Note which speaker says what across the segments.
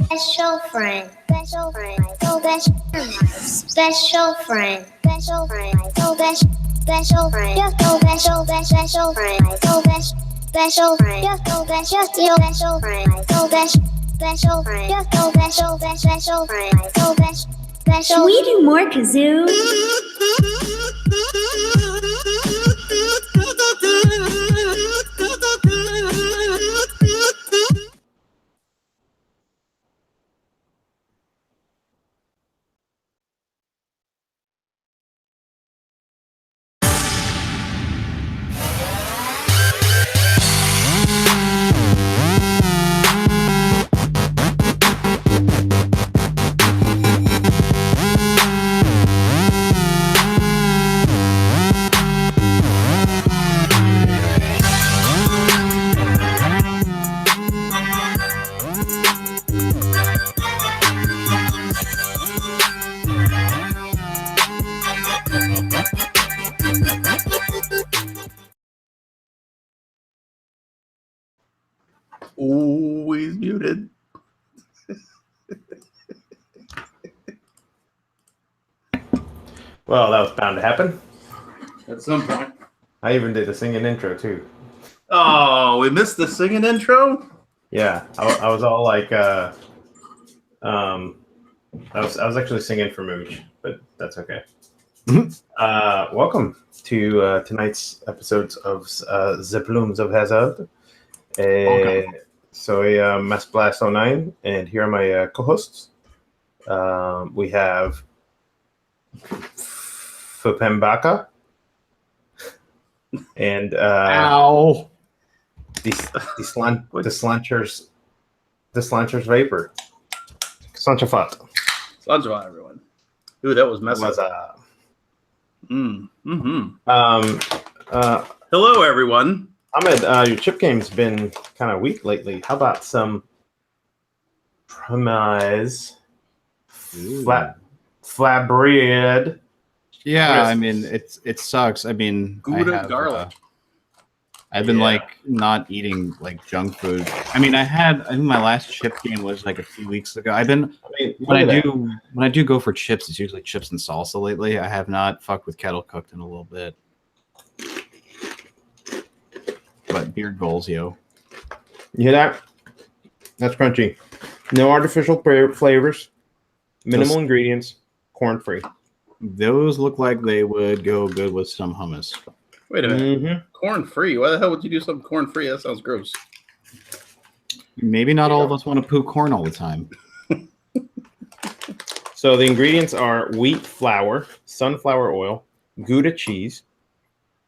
Speaker 1: Special friend, special friend, so special friend, special friend, so special friend, just so special friend, so special friend, just so special friend, so special friend, just so special friend, so special. Should we do more kazoo?
Speaker 2: Always muted.
Speaker 3: Well, that was bound to happen.
Speaker 2: At some point.
Speaker 3: I even did a singing intro too.
Speaker 2: Oh, we missed the singing intro?
Speaker 3: Yeah, I was all like, I was actually singing for Mooch, but that's okay. Welcome to tonight's episodes of the Plumes of Hazard. Soy Mass Blast 09, and here are my co-hosts. We have Fupembaka and
Speaker 4: Ow.
Speaker 3: the Slanchers Vapor. Slanchafat.
Speaker 2: Slanchafat, everyone. Ooh, that was messy. Hello, everyone.
Speaker 3: Ahmed, your chip game's been kind of weak lately. How about some Premise flatbread?
Speaker 4: Yeah, I mean it sucks. I mean,
Speaker 2: Gouda garlic.
Speaker 4: I've been like not eating like junk food. I mean, I think my last chip game was like a few weeks ago. When I do go for chips, it's usually chips and salsa lately. I have not fucked with kettle cooked in a little bit. But beard goals, yo.
Speaker 3: You hear that? That's crunchy. No artificial flavors. Minimal ingredients. Corn-free.
Speaker 4: Those look like they would go good with some hummus.
Speaker 2: Wait a minute. Corn-free? Why the hell would you do something corn-free? That sounds gross.
Speaker 4: Maybe not all of us want to poo corn all the time.
Speaker 3: So the ingredients are wheat flour, sunflower oil, Gouda cheese,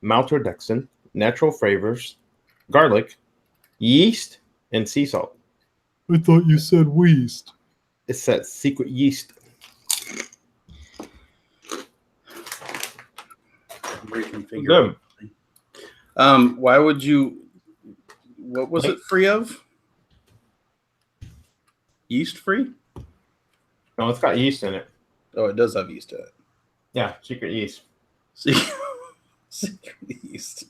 Speaker 3: maltodextrin, natural flavors, garlic, yeast, and sea salt.
Speaker 4: I thought you said yeast.
Speaker 3: It's that secret yeast.
Speaker 2: Good. Why would you? What was it free of? Yeast free?
Speaker 3: No, it's got yeast in it.
Speaker 2: Oh, it does have yeast in it.
Speaker 3: Yeah, secret yeast.
Speaker 2: Secret yeast.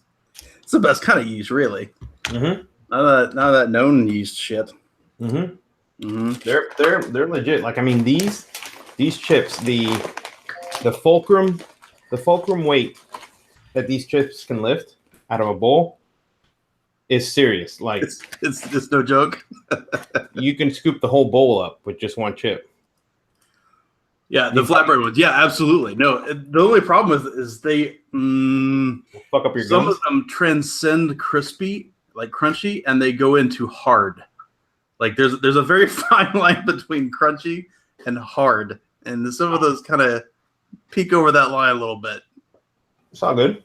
Speaker 2: It's the best kind of yeast, really.
Speaker 3: Mm-hmm.
Speaker 2: None of that known yeast shit.
Speaker 3: Mm-hmm. Mm-hmm. They're legit. Like, I mean, these chips, the fulcrum weight that these chips can lift out of a bowl is serious. Like,
Speaker 2: it's no joke.
Speaker 3: You can scoop the whole bowl up with just one chip.
Speaker 2: Yeah, the flatbread ones. Yeah, absolutely. No, the only problem is they
Speaker 3: fuck up your
Speaker 2: some
Speaker 3: gums.
Speaker 2: of them transcend crispy, like crunchy, and they go into hard. Like there's a very fine line between crunchy and hard, and some of those kind of peek over that line a little bit.
Speaker 3: It's all good.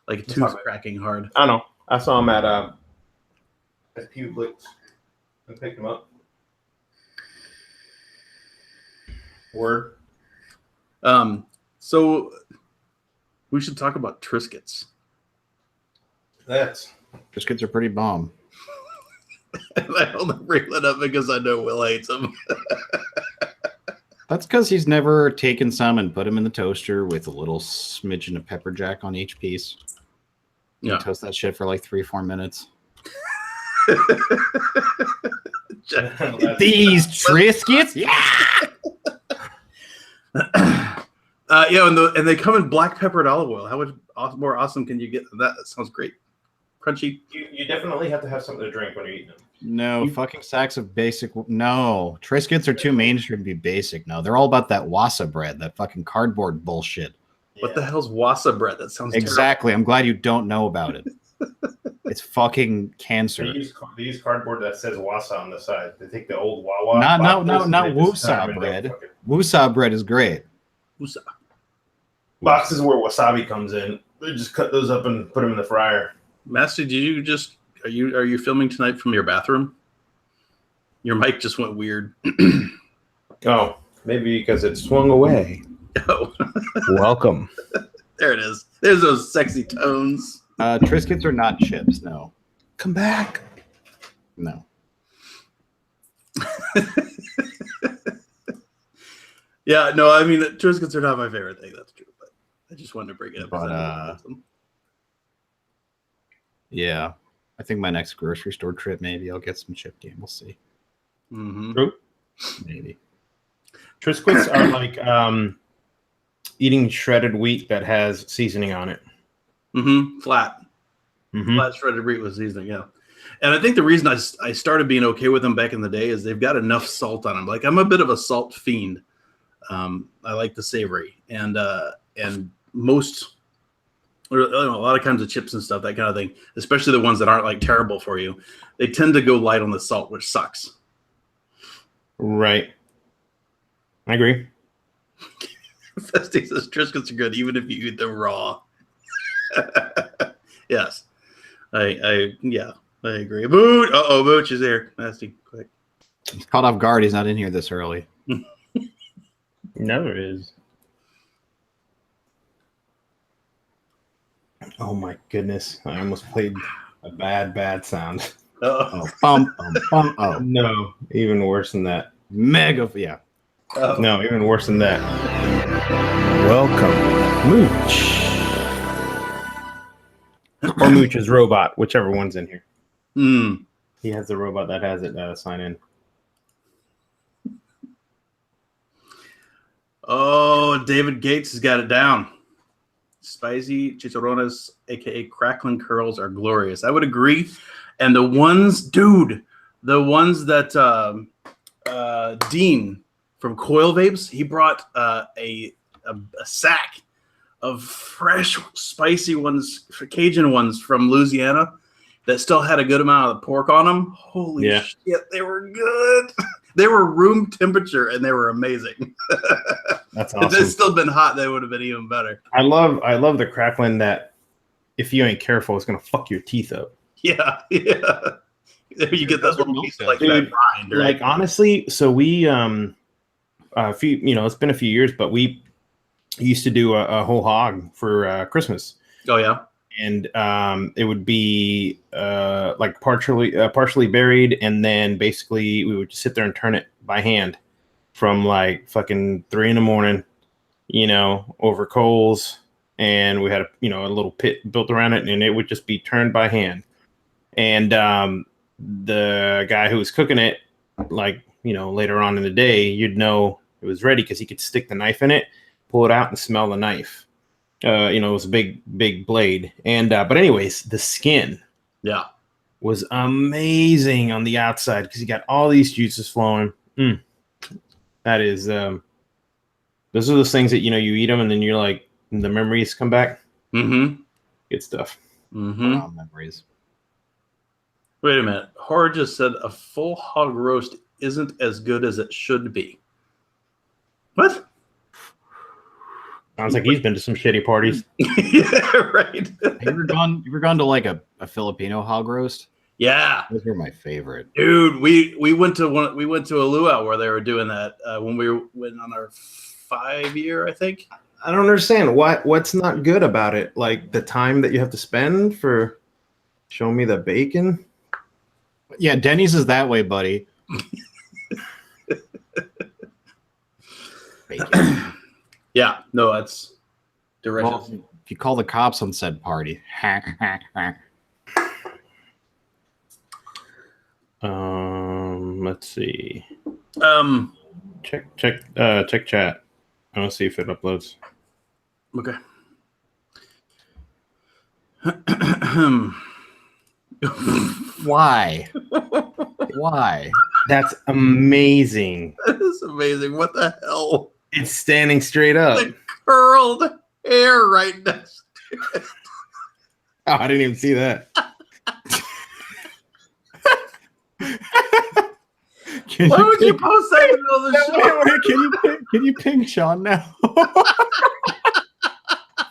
Speaker 2: Like a tooth cracking hard.
Speaker 3: I know. I saw them at Publix. I picked them up. Word.
Speaker 2: So we should talk about Triscuits.
Speaker 4: Triscuits are pretty bomb.
Speaker 2: I only bring that up because I know Will hates them.
Speaker 4: That's because he's never taken some and put them in the toaster with a little smidgen of pepper jack on each piece.
Speaker 2: Yeah.
Speaker 4: Toast that shit for like 3-4 minutes. These Triscuits, yeah.
Speaker 2: And they come in black pepper and olive oil. How much more awesome can you get than that? That sounds great. Crunchy.
Speaker 3: You definitely have to have something to drink when you're eating them.
Speaker 4: No, fucking sacks of basic. No, Triscuits are too mainstream to be basic. No, they're all about that wassa bread, that fucking cardboard bullshit.
Speaker 2: What the hell's wassa bread? That sounds
Speaker 4: exactly. I'm glad you don't know about it. It's fucking cancer.
Speaker 3: They use cardboard that says wassa on the side. They take the old Wawa.
Speaker 4: Not wusa bread. Wusa bread is great.
Speaker 2: Wusa.
Speaker 3: Boxes where wasabi comes in. They just cut those up and put them in the fryer.
Speaker 2: Master, did you just are you filming tonight from your bathroom? Your mic just went weird.
Speaker 3: Oh, maybe because it swung away.
Speaker 2: Oh.
Speaker 3: Welcome.
Speaker 2: There it is. There's those sexy tones.
Speaker 4: Triscuits are not chips. No.
Speaker 3: Come back.
Speaker 4: No.
Speaker 2: Yeah, no, I mean, Triscuits are not my favorite thing. That's true, but I just wanted to bring it up.
Speaker 4: But, yeah, I think my next grocery store trip, maybe I'll get some chip game. We'll see.
Speaker 2: Mm-hmm.
Speaker 3: True.
Speaker 4: Maybe.
Speaker 3: Triscuits are like eating shredded wheat that has seasoning on it.
Speaker 2: Mm-hmm. Flat shredded wheat with seasoning, yeah. And I think the reason I started being okay with them back in the day is they've got enough salt on them. Like, I'm a bit of a salt fiend. I like the savory, and most, a lot of kinds of chips and stuff, that kind of thing, especially the ones that aren't like terrible for you, they tend to go light on the salt, which sucks.
Speaker 3: Right. I agree.
Speaker 2: Festy says Triscuits are good even if you eat them raw. Yes. I agree. Booch! Uh-oh, Booch is here. Nasty, quick.
Speaker 4: He's caught off guard. He's not in here this early.
Speaker 3: Never is. Oh my goodness. I almost played a bad sound.
Speaker 2: Oh.
Speaker 4: Oh.
Speaker 3: No, even worse than that.
Speaker 4: Mega, yeah.
Speaker 2: Oh.
Speaker 3: No, even worse than that. Welcome, Mooch. Or Mooch's robot, whichever one's in here.
Speaker 2: Mm.
Speaker 3: He has the robot that has it sign in.
Speaker 2: Oh, David Gates has got it down. Spicy chicharrones, aka crackling curls, are glorious. I would agree. And the ones that Dean from Coil Vapes, he brought a sack of fresh, spicy ones, Cajun ones from Louisiana that still had a good amount of pork on them. Holy shit, they were good. They were room temperature and they were amazing.
Speaker 3: That's awesome.
Speaker 2: If they'd still been hot, they would have been even better.
Speaker 3: I love the crackling that if you ain't careful, it's gonna fuck your teeth up.
Speaker 2: Yeah. You get those little pieces like
Speaker 3: Dude,
Speaker 2: that rind, right?
Speaker 3: Like honestly, so we a few, it's been a few years, but we used to do a whole hog for Christmas.
Speaker 2: Oh yeah.
Speaker 3: And it would be like partially buried, and then basically we would just sit there and turn it by hand from like fucking 3 a.m, over coals, and we had a little pit built around it, and it would just be turned by hand. And the guy who was cooking it, like later on in the day, you'd know it was ready because he could stick the knife in it, pull it out, and smell the knife. It was a big blade. And but anyways, the skin was amazing on the outside because you got all these juices flowing. That is those are those things that you eat them and then you're like, the memories come back.
Speaker 2: Mm-hmm.
Speaker 3: Good stuff.
Speaker 2: Mm-hmm.
Speaker 4: Memories.
Speaker 2: Wait a minute. Horror just said a full hog roast isn't as good as it should be. What?
Speaker 3: Sounds like he's been to some shitty parties.
Speaker 2: Yeah, right.
Speaker 4: You ever gone to like a Filipino hog roast?
Speaker 2: Yeah,
Speaker 4: Those were my favorite.
Speaker 2: dude. We went to a luau where they were doing that when we went on our 5-year, I think.
Speaker 3: I don't understand what's not good about it. Like the time that you have to spend for show me the bacon.
Speaker 4: Yeah, Denny's is that way, buddy. Bacon.
Speaker 2: Yeah, no, that's delicious.
Speaker 4: Well, if you call the cops on said party,
Speaker 3: Let's see. Check chat. I want to see if it uploads.
Speaker 2: Okay.
Speaker 4: Why? Why?
Speaker 3: That's amazing.
Speaker 2: That is amazing. What the hell?
Speaker 3: It's standing straight up.
Speaker 2: The curled hair right next to it.
Speaker 3: Oh, I didn't even see that.
Speaker 2: Why would you post that in the middle of the show?
Speaker 4: Can you ping Sean now?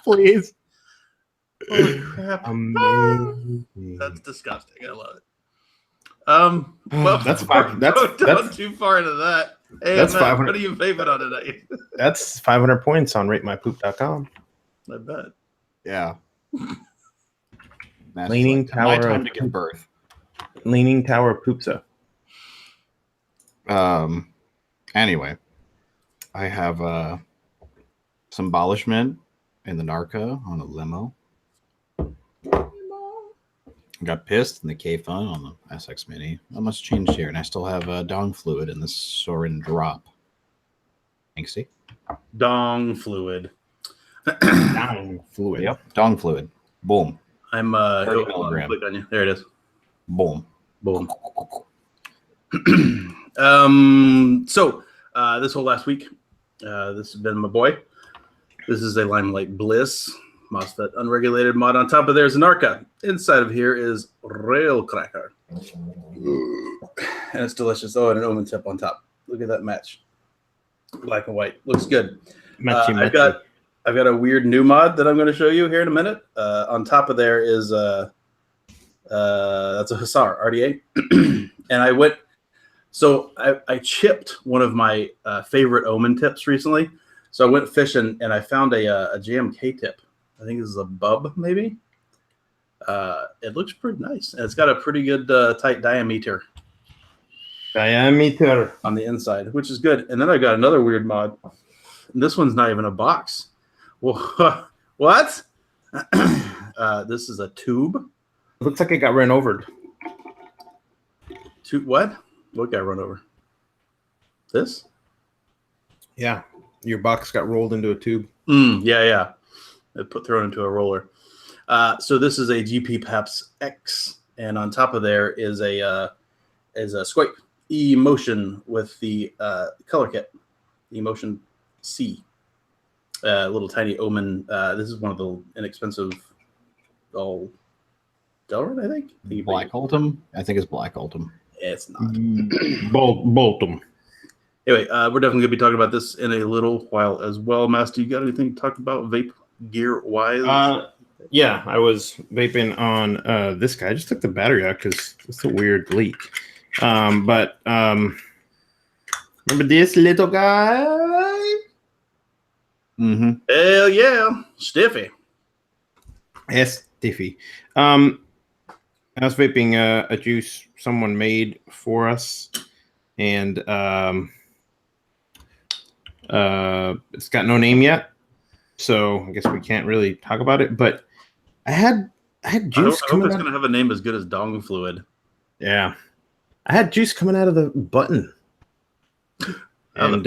Speaker 4: Please.
Speaker 2: Holy crap.
Speaker 3: Amazing.
Speaker 2: That's disgusting. I love it. Well,
Speaker 3: That's
Speaker 2: don't too far into that. Hey,
Speaker 3: that's
Speaker 2: Matt,
Speaker 3: 500.
Speaker 2: what are you vaping on tonight?
Speaker 3: That's 500 points on ratemypoop.com.
Speaker 2: I bet.
Speaker 4: Yeah. That's
Speaker 3: Leaning
Speaker 4: like my
Speaker 3: Tower
Speaker 4: time
Speaker 3: of
Speaker 4: to give birth.
Speaker 3: Leaning Tower of Poopsa.
Speaker 4: Anyway, I have some abolishment in the Narca on a limo. Got pissed in the K Fun on the SX Mini. Not much changed here, and I still have dong fluid in the Sorin Drop. Thanksy.
Speaker 2: Dong fluid.
Speaker 3: Down fluid.
Speaker 4: Yep, dong fluid. Boom,
Speaker 2: I'm
Speaker 4: 30 milligram.
Speaker 2: click on you. There it is.
Speaker 4: boom.
Speaker 2: Boom. So this whole last week, this has been my boy. This is a Limelight Bliss MOSFET unregulated mod. On top of there's an Arca. Inside of here is Rail Cracker. And it's delicious. Oh, and an oven tip on top. Look at that match. Black and white. Looks good. I've got a weird new mod that I'm going to show you here in a minute. On top of there is that's a Hussar RDA. And I went, so I chipped one of my favorite Omen tips recently. So I went fishing and I found a JMK tip. I think this is a bub, maybe. It looks pretty nice. And it's got a pretty good tight diameter on the inside, which is good. And then I got another weird mod. And this one's not even a box. Well, what? This is a tube.
Speaker 3: Looks like it got run over.
Speaker 2: What? What got run over? This?
Speaker 3: Yeah. Your box got rolled into a tube.
Speaker 2: Yeah. Thrown into a roller. So this is a GP Paps X, and on top of there is a Swipe Emotion with the color kit, the Emotion C, little tiny Omen. This is one of the inexpensive Delrin, I think.
Speaker 4: Black Ultim? I think it's Black Ultim.
Speaker 2: It's not.
Speaker 3: Bolt them.
Speaker 2: Anyway, we're definitely going to be talking about this in a little while as well. Master, you got anything to talk about vape gear wise?
Speaker 3: Yeah, I was vaping on this guy. I just took the battery out because it's a weird leak. But remember this little guy?
Speaker 4: Mm-hmm.
Speaker 2: Hell yeah, Stiffy.
Speaker 3: Yes, Stiffy. I was vaping a juice someone made for us, and it's got no name yet, so I guess we can't really talk about it. But I had juice.
Speaker 2: I hope it's gonna have a name as good as Dong Fluid.
Speaker 3: Yeah, I had juice coming out of the button, and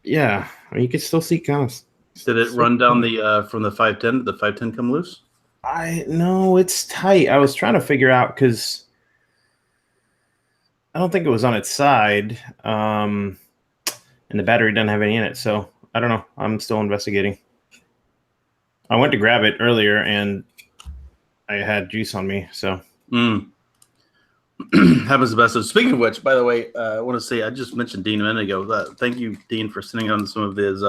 Speaker 3: yeah, I mean, you could still see kind of.
Speaker 2: Did it run down the from the 510? Did the 510 come loose?
Speaker 3: No, it's tight. I was trying to figure out because I don't think it was on its side, and the battery doesn't have any in it. So I don't know. I'm still investigating. I went to grab it earlier, and I had juice on me. So
Speaker 2: happens the best. So speaking of which, by the way, I want to say I just mentioned Dean a minute ago. Thank you, Dean, for sending on some of his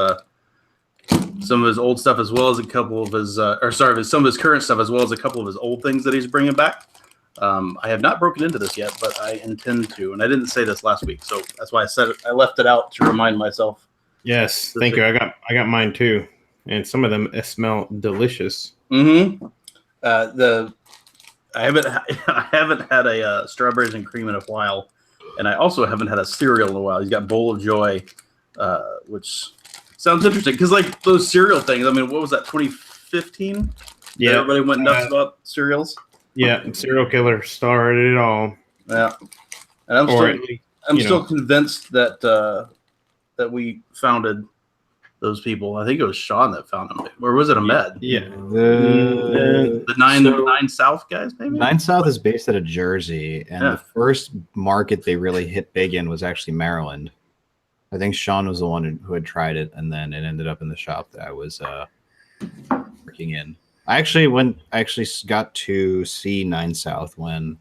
Speaker 2: old stuff as well as a couple of his some of his current stuff as well as a couple of his old things that he's bringing back. I have not broken into this yet, but I intend to, and I didn't say this last week, so that's why I said it. I left it out to remind myself.
Speaker 3: Yes, thank you. I got mine too, and some of them smell delicious.
Speaker 2: Mm-hmm. I haven't had a strawberries and cream in a while, and I also haven't had a cereal in a while. He's got Bowl of Joy, which sounds interesting because like those cereal things. I mean, what was that? 2015?
Speaker 3: Yeah,
Speaker 2: everybody went nuts about cereals.
Speaker 3: Yeah, serial killer started it all.
Speaker 2: Yeah. And I'm
Speaker 3: Or
Speaker 2: still,
Speaker 3: at least,
Speaker 2: I'm
Speaker 3: you
Speaker 2: still
Speaker 3: know.
Speaker 2: convinced that that we founded those people. I think it was Sean that found them, or was it Ahmed?
Speaker 3: Yeah.
Speaker 2: The nine South guys, maybe.
Speaker 4: 9 South is based out of Jersey, and
Speaker 2: Yeah.
Speaker 4: the first market they really hit big in was actually Maryland. I think Sean was the one who had tried it, and then it ended up in the shop that I was working in. I actually got to see 9 South when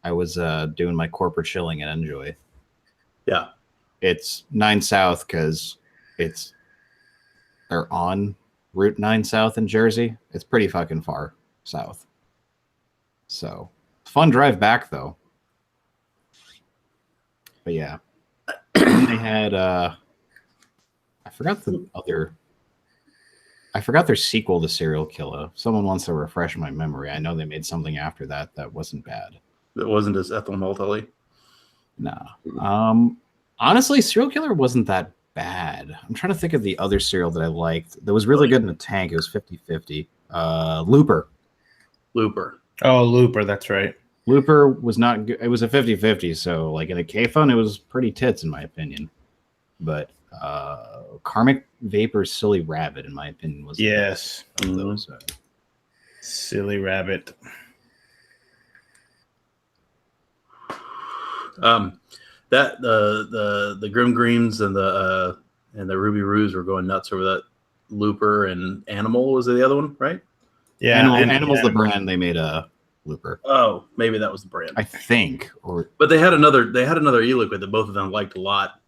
Speaker 4: I was doing my corporate chilling at Enjoy.
Speaker 2: Yeah.
Speaker 4: It's 9 South because they're on Route 9 South in Jersey. It's pretty fucking far south. So fun drive back though. But yeah. And they had I forgot their sequel to Serial Killer. Someone wants to refresh my memory. I know they made something after that wasn't bad.
Speaker 2: It wasn't as ethyl maltily.
Speaker 4: No. Honestly, Serial Killer wasn't that bad. I'm trying to think of the other cereal that I liked that was really good in the tank. It was 50-50. Looper.
Speaker 3: Oh, Looper, that's right.
Speaker 4: Looper was not good. It was a 50-50, so like in a K-Fun, it was pretty tits in my opinion. But Karmic Vapor's Silly Rabbit, in my opinion, was
Speaker 3: Yes.
Speaker 4: of those.
Speaker 3: Silly Rabbit.
Speaker 2: That the Grim Greens and the Ruby Roos were going nuts over that. Looper and Animal was the other one, right?
Speaker 3: Yeah,
Speaker 4: Animal's the brand. They made a Looper.
Speaker 2: Oh, maybe that was the brand.
Speaker 4: I think.
Speaker 2: But they had another e-liquid that both of them liked a lot.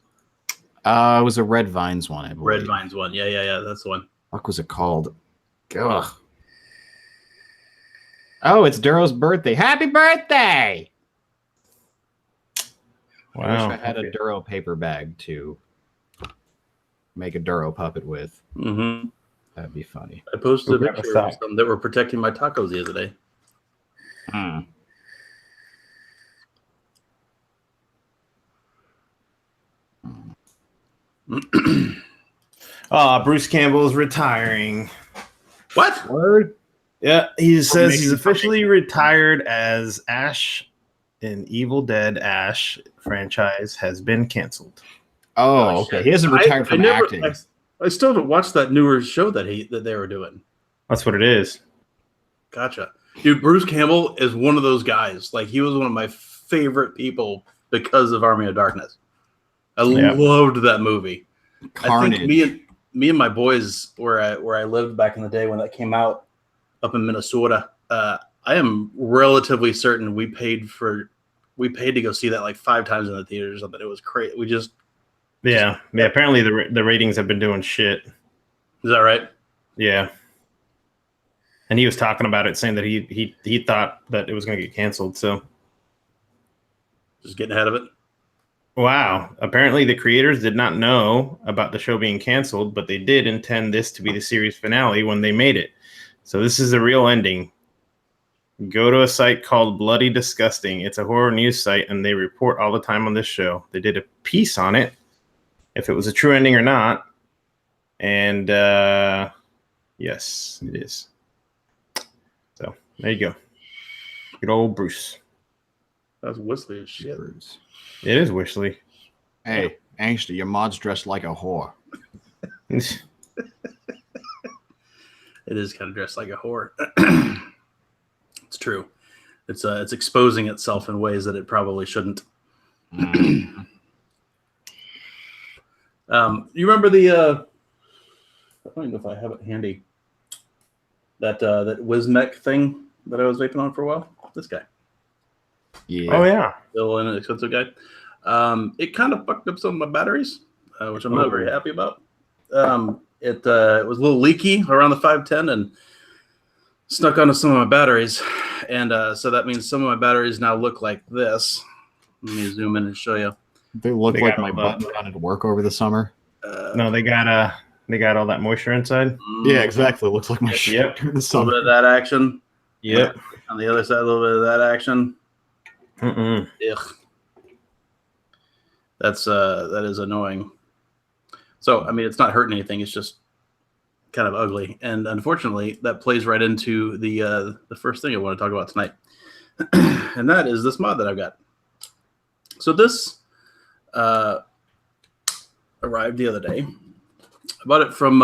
Speaker 4: It was a Red Vines one, I believe.
Speaker 2: Red Vines one. Yeah, that's the one.
Speaker 4: What was it called? Ugh. Oh, it's Duro's birthday. Happy birthday!
Speaker 3: Wow.
Speaker 4: I wish I had a Duro paper bag to make a Duro puppet with.
Speaker 2: Mm-hmm.
Speaker 4: That'd be funny.
Speaker 2: I posted a
Speaker 3: Grab a
Speaker 2: picture of
Speaker 3: sock.
Speaker 2: some that were protecting my tacos the other day.
Speaker 3: Bruce Campbell is retiring.
Speaker 2: What?
Speaker 4: Word?
Speaker 3: Yeah, he says
Speaker 2: makes
Speaker 3: he's
Speaker 2: it
Speaker 3: officially retired as Ash in Evil Dead Ash franchise has been canceled.
Speaker 4: Oh, okay. He hasn't retired from acting.
Speaker 2: I still haven't watched that newer show that they were doing.
Speaker 3: That's what it is.
Speaker 2: Gotcha. Dude, Bruce Campbell is one of those guys. Like, he was one of my favorite people because of Army of Darkness. I loved that movie.
Speaker 4: Carnage.
Speaker 2: I think me and my boys where I lived back in the day when that came out up in Minnesota, I am relatively certain we paid to go see that like 5 times in the theater or something. It was crazy.
Speaker 3: Yeah. Apparently the ratings have been doing shit.
Speaker 2: Is that right?
Speaker 3: Yeah. And he was talking about it, saying that he thought that it was going to get canceled. So,
Speaker 2: Just getting ahead of it.
Speaker 3: wow. Apparently, the creators did not know about the show being canceled, but they did intend this to be the series finale when they made it. So, this is the real ending. Go to a site called Bloody Disgusting. It's a horror news site, and they report all the time on this show. They did a piece on it, if it was a true ending or not. And yes, it is. So there you go. Good old Bruce.
Speaker 2: That's whistly as shit.
Speaker 3: It is Wishley.
Speaker 4: Hey, Angsty, your mod's dressed like a whore.
Speaker 2: It is kind of dressed like a whore. It's true. It's exposing itself in ways that it probably shouldn't. You remember the I don't even know if I have it handy. That Mech thing that I was vaping on for a while. This guy,
Speaker 4: Yeah.
Speaker 3: Oh yeah.
Speaker 2: still an expensive guy. It kind of fucked up some of my batteries, which I'm not very happy about. It was a little leaky around the 510 and snuck onto some of my batteries, and so that means some of my batteries now look like this. Let me zoom in and show you.
Speaker 4: They look
Speaker 3: They
Speaker 4: like
Speaker 3: got
Speaker 4: my
Speaker 3: all
Speaker 4: butt wanted to work over the summer.
Speaker 3: No, they got all that moisture inside.
Speaker 4: Yeah, exactly. It looks like my shit
Speaker 3: Yep.
Speaker 4: during the
Speaker 2: A little
Speaker 4: summer.
Speaker 2: bit of that action.
Speaker 3: Yep.
Speaker 2: On the other side, a little bit of that action.
Speaker 3: Mm-mm.
Speaker 2: Ugh. That is annoying. So, I mean, it's not hurting anything. It's just kind of ugly. And unfortunately, that plays right into the first thing I want to talk about tonight. And that is this mod that I've got. So this arrived the other day. I bought it from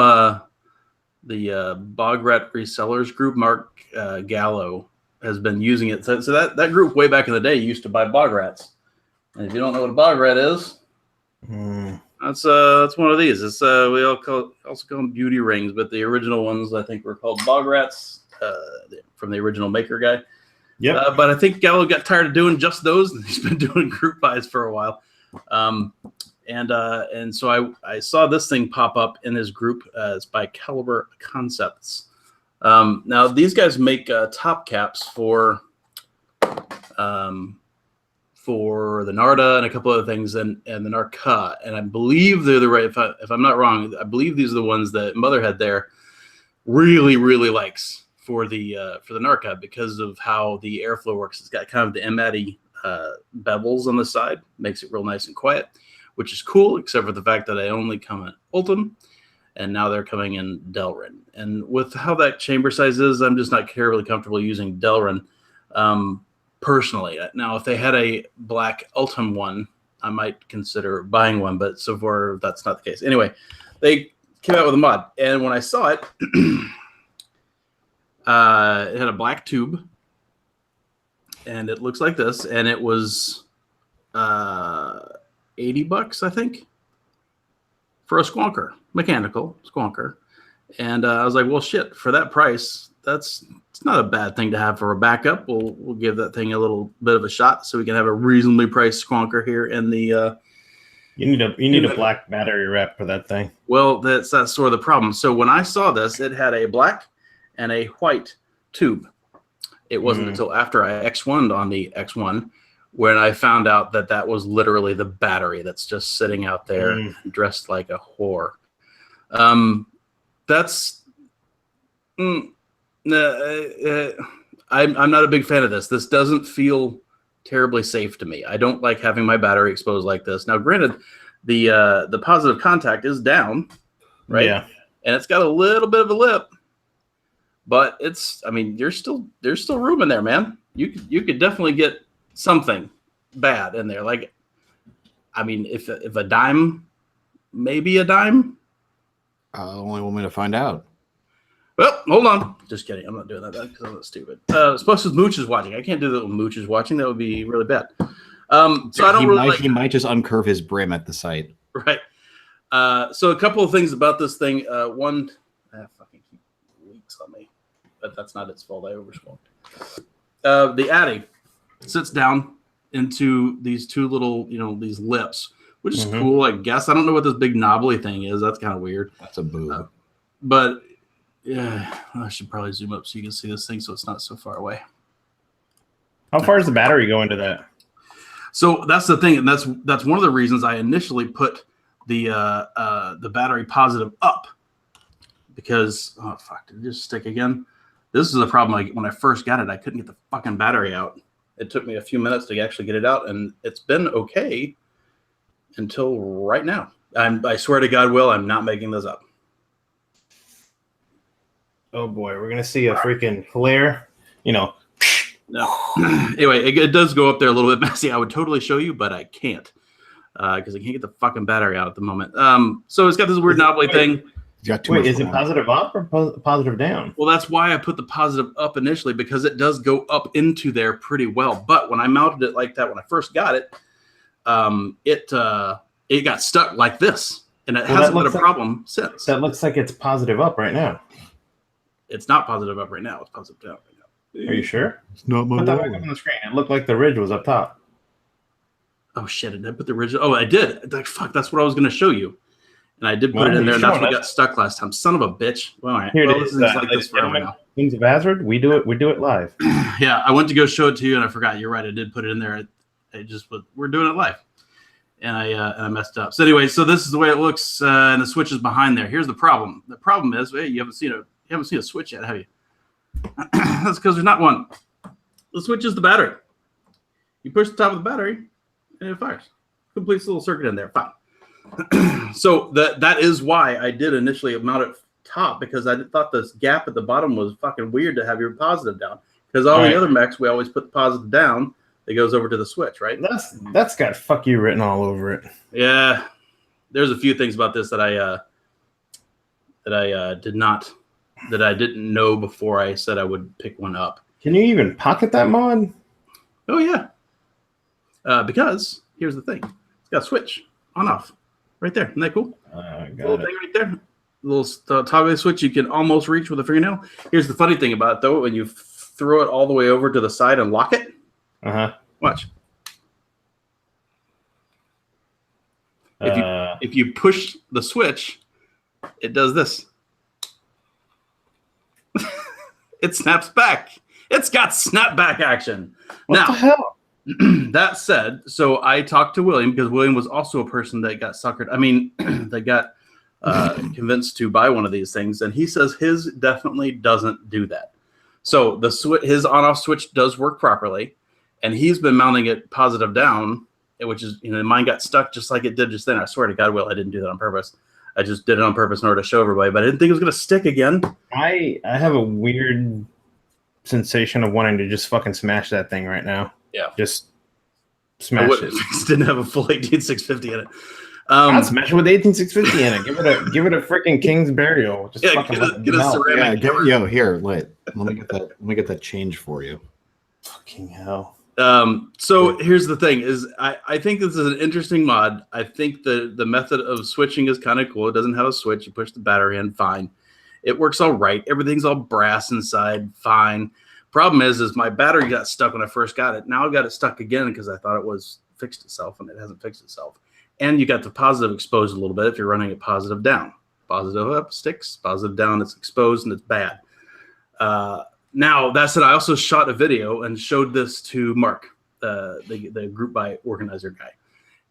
Speaker 2: the Bog Rat Resellers group. Mark Gallo has been using it. So that group way back in the day used to buy bog rats. And if you don't know what a bog rat is, that's one of these. It's we also call them beauty rings, but the original ones I think were called bog rats from the original maker guy.
Speaker 3: Yeah.
Speaker 2: But I think Gallo got tired of doing just those, and he's been doing group buys for a while. And so I saw this thing pop up in his group. It's by Caliber Concepts. Now these guys make top caps for the Narda and a couple other things, and the Narca. And I believe they're the right. If I'm not wrong, I believe these are the ones that Motherhead there really likes for the Narca because of how the airflow works. It's got kind of the M-Addy bevels on the side, makes it real nice and quiet, which is cool, except for the fact that they only come in Ultim, and now they're coming in Delrin. And with how that chamber size is, I'm just not terribly comfortable using Delrin personally. Now, if they had a black Ultim one, I might consider buying one, but so far that's not the case. Anyway, they came out with a mod, and when I saw it, it had a black tube, and it looks like this, and it was $80, I think, for a squonker, mechanical squonker. And I was like, well, shit, for that price, it's not a bad thing to have for a backup. We'll give that thing a little bit of a shot so we can have a reasonably priced squonker here in the.
Speaker 3: You need a black battery wrap for that thing.
Speaker 2: Well, that's sort of the problem. So when I saw this, it had a black and a white tube. It wasn't until after I X1'd on the X1 when I found out that that was literally the battery that's just sitting out there dressed like a whore. That's I'm not a big fan of this. This doesn't feel terribly safe to me. I don't like having my battery exposed like this. Now, granted, the positive contact is down, right? Yeah, and it's got a little bit of a lip, but there's still room in there, man. You could definitely get something bad in there. Like, if a dime, maybe a dime.
Speaker 4: Only want me to find out.
Speaker 2: Well, hold on. Just kidding. I'm not doing that because I'm not stupid. Especially with Mooch is watching. I can't do that when Mooch is watching. That would be really bad. So I don't
Speaker 4: he might just uncurve his brim at the site.
Speaker 2: Right. So a couple of things about this thing. One, fucking keep leaks on me, but that's not its fault. I oversmoked. The Addy sits down into these two little, these lips, which is cool, I guess. I don't know what this big knobbly thing is. That's kind of weird.
Speaker 4: That's a boob.
Speaker 2: But yeah, I should probably zoom up so you can see this thing so it's not so far away.
Speaker 3: How far does the battery go into that?
Speaker 2: So that's the thing, and that's one of the reasons I initially put the battery positive up, because oh fuck, did it just stick again? This is a problem. When I first got it, I couldn't get the fucking battery out. It took me a few minutes to actually get it out, and it's been okay until right now. I swear to God, Will, I'm not making this up.
Speaker 3: Oh boy, we're gonna see a freaking flare.
Speaker 2: No. Anyway, it does go up there a little bit messy. I would totally show you, but I can't because I can't get the fucking battery out at the moment. So it's got this weird knobbly thing.
Speaker 3: Wait, is it positive up or positive down?
Speaker 2: Well, that's why I put the positive up initially, because it does go up into there pretty well. But when I mounted it like that when I first got it, it got stuck like this, and it hasn't been a problem since.
Speaker 3: That looks like it's positive up right now.
Speaker 2: It's not positive up right now. It's positive down right now.
Speaker 3: Are you sure?
Speaker 4: It's not my
Speaker 3: Put that back up on the screen. It looked like the ridge was up top.
Speaker 2: Oh shit! Did I put the ridge? Oh, I did. Like fuck, that's what I was going to show you. And I did put it in there, and that's what got stuck last time. Son of a bitch. Well, all right.
Speaker 3: Here
Speaker 2: well,
Speaker 3: it is.
Speaker 2: Like this forever now.
Speaker 3: Plumes of Hazard. We do it live.
Speaker 2: Yeah, I went to go show it to you, and I forgot. You're right. I did put it in there. I just put, we're doing it live, and I messed up. So anyway, so this is the way it looks, and the switch is behind there. Here's the problem. The problem is, hey, you haven't seen a switch yet, have you? That's because there's not one. The switch is the battery. You push the top of the battery, and it fires. Completes a little circuit in there. Fine. So that is why I did initially mount it top, because I thought this gap at the bottom was fucking weird to have your positive down. Because all the other mechs, we always put the positive down that goes over to the switch, right?
Speaker 3: That's got "fuck you" written all over it.
Speaker 2: Yeah, there's a few things about this that I didn't know before I said I would pick one up.
Speaker 3: Can you even pocket that mod?
Speaker 2: Oh yeah, because here's the thing: it's got a switch on off right there. Isn't that cool? Little thing right there, little toggle switch you can almost reach with a fingernail. Here's the funny thing about it, though: when you throw it all the way over to the side and lock it, watch. If you push the switch, it does this. It snaps back. It's got snapback action.
Speaker 3: What the hell?
Speaker 2: That said, so I talked to William because William was also a person that got suckered. I mean, that got convinced to buy one of these things, and he says his definitely doesn't do that. So his on-off switch does work properly, and he's been mounting it positive down, which is, mine got stuck just like it did just then. I swear to God, Will, I didn't do that on purpose. I just did it on purpose in order to show everybody, but I didn't think it was going to stick again.
Speaker 3: I have a weird sensation of wanting to just fucking smash that thing right now.
Speaker 2: Yeah.
Speaker 3: Just smash it.
Speaker 2: It didn't have a full 18650 in it.
Speaker 3: I'll smash it with 18650 in it. Give it a freaking king's burial. Just fucking
Speaker 2: get a ceramic.
Speaker 4: Here, wait. Let me get that change for you.
Speaker 3: Fucking hell.
Speaker 2: So here's the thing: is I think this is an interesting mod. I think the method of switching is kind of cool. It doesn't have a switch. You push the battery in, fine. It works all right. Everything's all brass inside, fine. Problem is my battery got stuck when I first got it. Now I got it stuck again because I thought it was fixed itself, and it hasn't fixed itself. And you got the positive exposed a little bit if you're running it positive down. Positive up sticks, positive down it's exposed and it's bad. Now, that said, I also shot a video and showed this to Mark, the group buy organizer guy.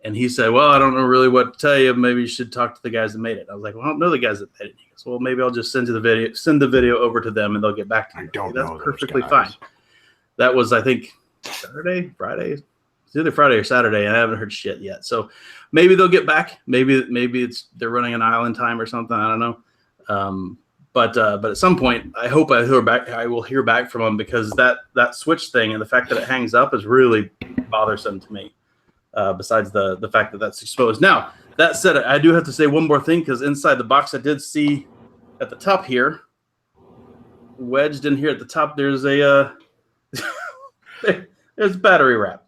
Speaker 2: And he said, well, I don't know really what to tell you. Maybe you should talk to the guys that made it. I was like, well, I don't know the guys that made it. He goes, well, maybe I'll just send the video over to them and they'll get back to you.
Speaker 3: I don't know.
Speaker 2: That's perfectly fine. That was, I think, Friday. It's either Friday or Saturday, and I haven't heard shit yet. So maybe they'll get back. Maybe they're running an island time or something. I don't know. But at some point, I hope I will hear back from them, because that switch thing and the fact that it hangs up is really bothersome to me. Besides the fact that that's exposed. Now, that said, I do have to say one more thing, because inside the box I did see at the top here, wedged in here at the top, there's a there's battery wrap,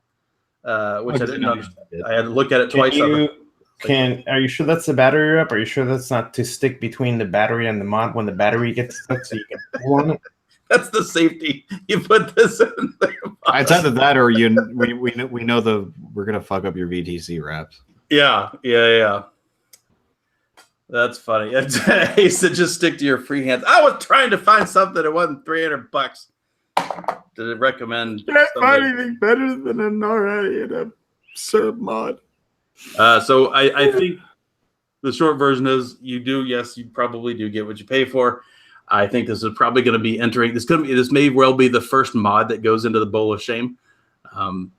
Speaker 2: which I didn't understand. I had to look at it twice.
Speaker 3: Are you sure that's the battery wrap? Are you sure that's not to stick between the battery and the mod when the battery gets stuck so you can pull on it?
Speaker 2: That's the safety. You put this in there.
Speaker 4: It's either that or we know we're gonna fuck up your VTC wraps. Yeah.
Speaker 2: That's funny. He said just stick to your free hands. I was trying to find something that wasn't $300. Did it recommend?
Speaker 4: Can't find anything better than an already in a sub mod.
Speaker 2: So I think the short version is you probably do get what you pay for. I think this is probably going to be entering. This may well be the first mod that goes into the bowl of shame. In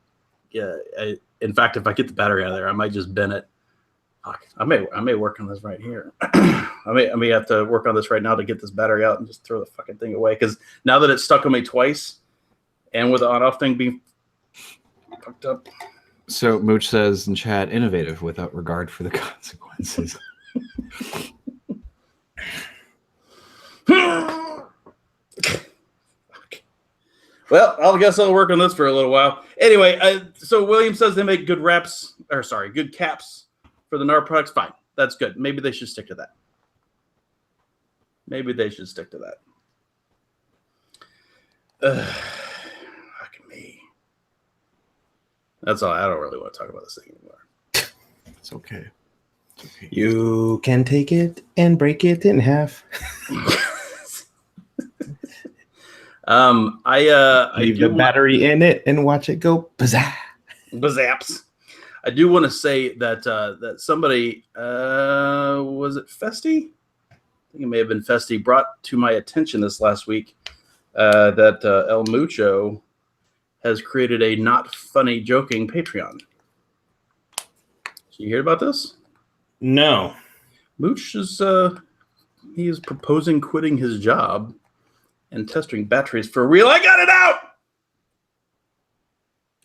Speaker 2: fact, if I get the battery out of there, I might just bin it. Fuck, I may work on this right here. I may have to work on this right now to get this battery out and just throw the fucking thing away. Because now that it's stuck on me twice, and with the on-off thing being fucked up.
Speaker 4: So Mooch says in chat, innovative without regard for the consequences.
Speaker 2: Well, I guess I'll work on this for a little while. Anyway, so William says they make good good caps for the NAR products. Fine, that's good. Maybe they should stick to that. Fucking me. That's all. I don't really want to talk about this thing anymore.
Speaker 4: It's okay.
Speaker 3: You can take it and break it in half.
Speaker 2: Leave
Speaker 3: the battery in it and watch it go
Speaker 2: bazaps. I do want to say that somebody was it Festy? I think it may have been Festy brought to my attention this last week that El Mucho has created a not funny joking Patreon. Did you hear about this?
Speaker 3: No.
Speaker 2: Mooch is he is proposing quitting his job and testing batteries for real. I got it out.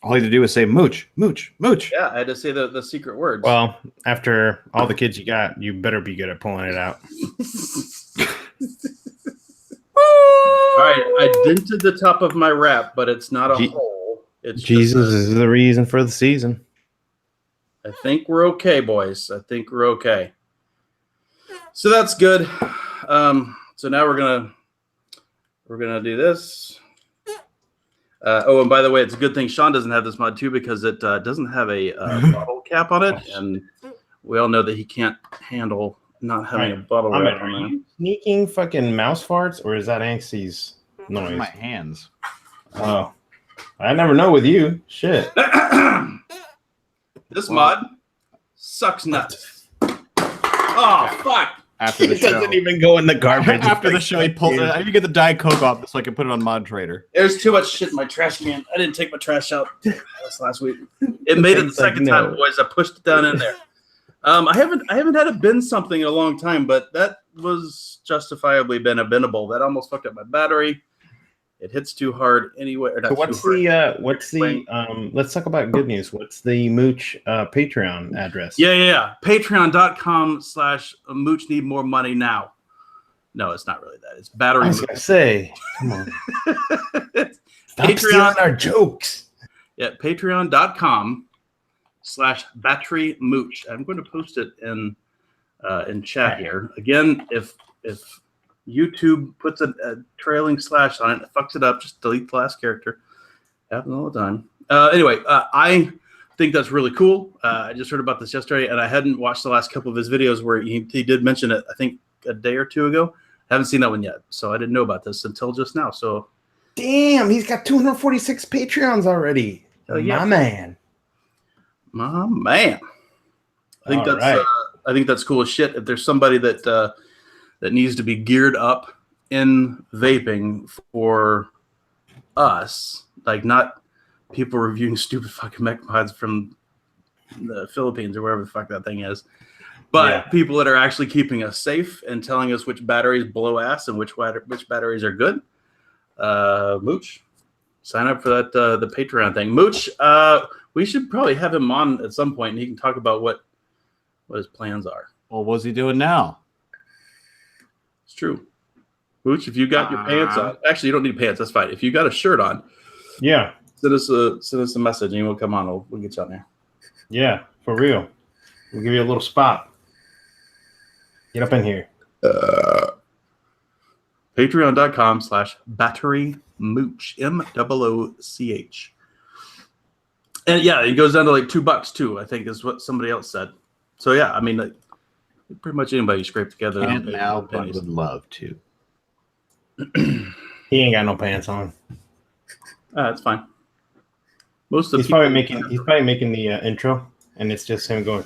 Speaker 4: All you had to do was say mooch, mooch, mooch.
Speaker 2: Yeah, I had to say the secret words.
Speaker 3: Well, after all the kids you got, you better be good at pulling it out.
Speaker 2: All right, I dented the top of my wrap, but it's not a hole. It's
Speaker 3: Jesus
Speaker 2: just
Speaker 3: is the reason for the season.
Speaker 2: I think we're okay, boys. I think we're okay. So that's good. So now we're gonna do this. Oh, and by the way, it's a good thing Sean doesn't have this mod too, because it doesn't have a bottle cap on it, and we all know that he can't handle not having a bottle wrap on
Speaker 3: Are
Speaker 2: there.
Speaker 3: you sneaking fucking mouse farts, or is that Anksy's noise?
Speaker 4: My hands.
Speaker 3: Oh, I never know with you. Shit.
Speaker 2: This mod sucks nuts. Oh fuck!
Speaker 4: After the
Speaker 3: It
Speaker 4: show.
Speaker 3: doesn't even go in the garbage.
Speaker 4: After the show, he pulled it. I need to get the Diet Coke off so I can put it on Mod Trader.
Speaker 2: There's too much shit in my trash can. I didn't take my trash out this last week. It made it the second time, boys. I pushed it down in there. I haven't had a bin something in a long time, but that was justifiably been a binnable. That almost fucked up my battery. It hits too hard anyway. Or not
Speaker 3: So
Speaker 2: too hard.
Speaker 3: let's talk about good news. What's the Mooch Patreon address?
Speaker 2: Yeah. Patreon.com/Mooch need more money now. No, it's not really that. It's battery.
Speaker 3: I was gonna say, come on. Stop
Speaker 2: Patreon-
Speaker 3: stealing our jokes.
Speaker 2: Yeah, patreon.com/battery mooch. I'm going to post it in chat here. Again, if YouTube puts a trailing slash on it, it fucks it up, just delete the last character. Happens all the time. Anyway, I think that's really cool. I just heard about this yesterday, and I hadn't watched the last couple of his videos where he did mention it, I think, a day or two ago. I haven't seen that one yet, so I didn't know about this until just now. So,
Speaker 3: Damn, he's got 246 Patreons already.
Speaker 2: Hell yeah.
Speaker 3: My man.
Speaker 2: my man, I think
Speaker 3: All
Speaker 2: that's
Speaker 3: right.
Speaker 2: I think that's cool as shit. If there's somebody that needs to be geared up in vaping for us, like not people reviewing stupid fucking mech mods from the Philippines or wherever the fuck that thing is, but people that are actually keeping us safe and telling us which batteries blow ass and which batteries are good. Mooch, sign up for that the Patreon thing. Mooch, we should probably have him on at some point, and he can talk about what his plans are.
Speaker 4: Well, what's he doing now?
Speaker 2: It's true. Mooch, if you got your pants on, actually, you don't need pants. That's fine. If you got a shirt on,
Speaker 3: Yeah.
Speaker 2: send us a message, and we'll come on. We'll get you on there.
Speaker 3: Yeah, for real. We'll give you a little spot. Get up in here.
Speaker 2: Patreon.com/battery mooch, MOOCH. And yeah, it goes down to like $2 too, I think is what somebody else said. So yeah, I mean, like, pretty much anybody you scrape together.
Speaker 4: And now, but would love to.
Speaker 3: He ain't got no pants on.
Speaker 2: That's fine. Most of the
Speaker 3: He's probably making the intro, and it's just him going.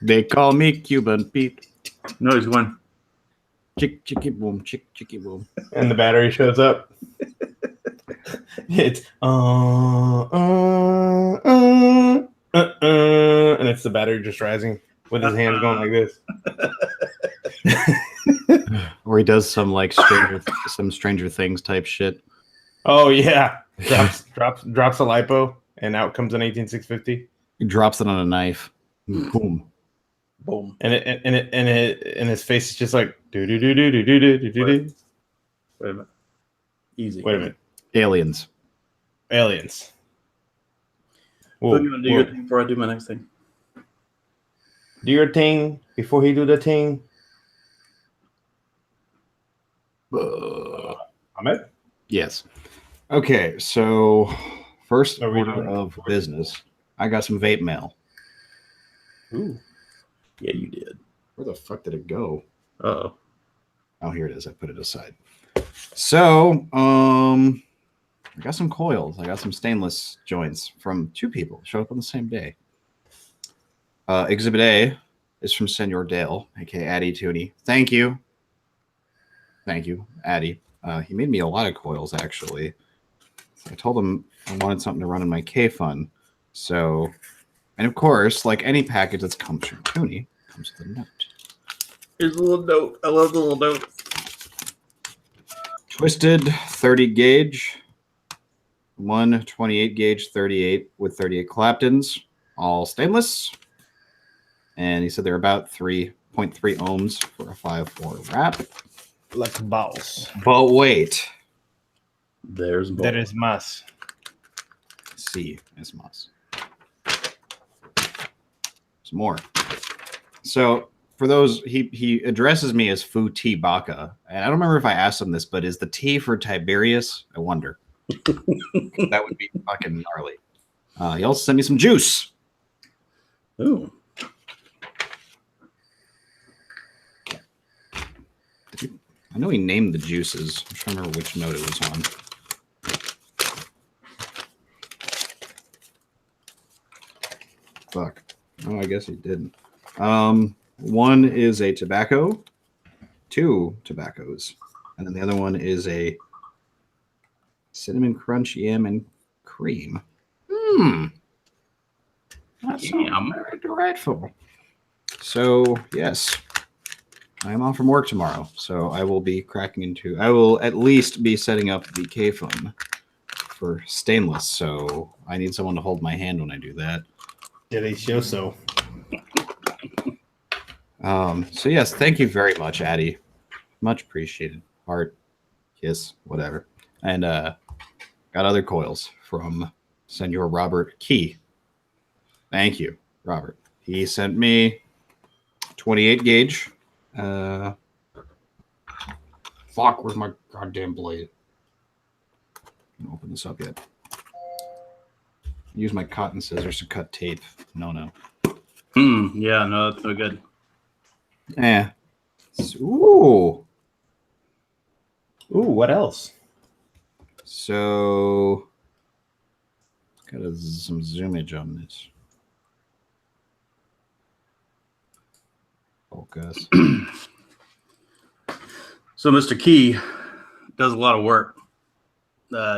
Speaker 4: They call me Cuban Pete.
Speaker 2: No, he's going.
Speaker 4: Chick, chicky, boom, chick, chicky, boom.
Speaker 3: And the battery shows up. It's and it's the battery just rising with his hands going like this.
Speaker 4: Or he does some like Stranger Things type shit.
Speaker 3: Oh yeah, drops a lipo, and out comes an 18650.
Speaker 4: He drops it on a knife. Boom.
Speaker 2: Boom.
Speaker 3: And his face is just like do do do do do do do do do.
Speaker 2: Wait a minute. Easy.
Speaker 3: Wait a minute.
Speaker 4: Aliens.
Speaker 3: Aliens.
Speaker 2: What do you want to do your thing before I do my next thing?
Speaker 3: Do your thing before he do the thing. Ahmed?
Speaker 4: Yes. Okay, so first
Speaker 3: Are we
Speaker 4: order
Speaker 3: doing-
Speaker 4: of business. I got some vape mail.
Speaker 3: Ooh.
Speaker 2: Yeah, you did.
Speaker 4: Where the fuck did it go?
Speaker 2: Uh-oh.
Speaker 4: Oh, here it is. I put it aside. So, I got some coils. I got some stainless joints from two people. Showed up on the same day. Exhibit A is from Senor Dale, aka Addy Tooney. Thank you. Thank you, Addy. He made me a lot of coils, actually. So I told him I wanted something to run in my K-Fun. So, and of course, like any package that comes from Tooney, comes with a note.
Speaker 2: Here's a little note. I love the little note.
Speaker 4: Twisted 30 gauge one 28 gauge 38 with 38 Claptons, all stainless. And he said they're about 3.3 ohms for a 5.4 wrap.
Speaker 3: Like a boss.
Speaker 4: But wait.
Speaker 2: There's
Speaker 3: There is más.
Speaker 4: Sí, es más. There's more. So for those, he addresses me as Fu T Baka. And I don't remember if I asked him this, but is the T for Tiberius? I wonder. That would be fucking gnarly. He also sent me some juice.
Speaker 2: Ooh.
Speaker 4: I know he named the juices. I'm trying to remember which note it was on. Fuck. Oh, I guess he didn't. One is a tobacco, 2 tobaccos, and then the other one is a cinnamon crunch yam and cream. That's very delightful. So yes, I am off from work tomorrow, so I will be cracking into. I will at least be setting up the K-Phone for stainless. So I need someone to hold my hand when I do that.
Speaker 3: Delicioso.
Speaker 4: So yes, thank you very much, Addy. Much appreciated. Heart, kiss, whatever. And got other coils from Senor Robert Key. Thank you, Robert. He sent me 28 gauge. Fuck, where's my goddamn blade? I can't open this up yet. Use my cotton scissors to cut tape. No.
Speaker 2: Yeah, no, that's no good.
Speaker 4: Yeah. Ooh.
Speaker 3: Ooh, what else?
Speaker 4: So, got some zoomage on this. Focus.
Speaker 2: So Mr. Key does a lot of work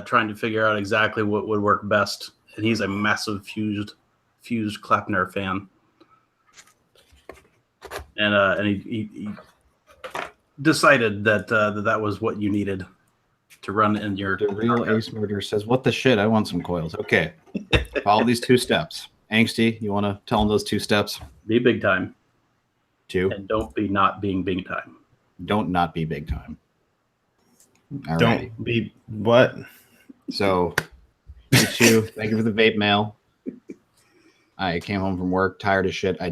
Speaker 2: trying to figure out exactly what would work best. And he's a massive fused Klapner fan. And he decided that that was what you needed to run in your.
Speaker 4: The real Ace Murderer says, "What the shit? I want some coils." Okay, follow these 2 steps. Angsty, you want to tell them those 2 steps?
Speaker 2: Be big time.
Speaker 4: 2.
Speaker 2: And don't be not being big time.
Speaker 4: Don't not be big time. All
Speaker 3: Don't
Speaker 4: right.
Speaker 3: be what?
Speaker 4: So, you 2, thank you for the vape mail. I came home from work tired as shit. I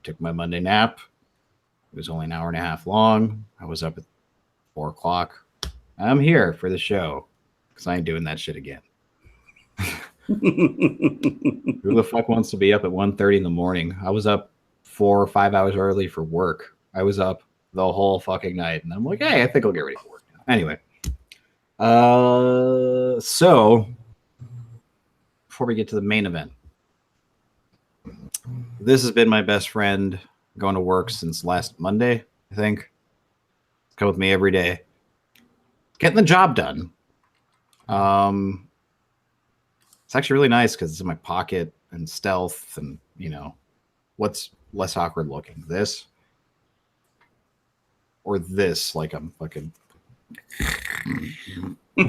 Speaker 4: took my Monday nap. It was only an hour and a half long. I was up at 4 o'clock. I'm here for the show because I ain't doing that shit again. Who the fuck wants to be up at 1:30 in the morning? I was up 4 or 5 hours early for work. I was up the whole fucking night, and I'm like, hey, I think I'll get ready for work now. Anyway, so before we get to the main event, this has been my best friend going to work since last Monday, I think. Come with me every day. Getting the job done. It's actually really nice because it's in my pocket and stealth and, what's less awkward looking? This or this, like I'm fucking...
Speaker 3: I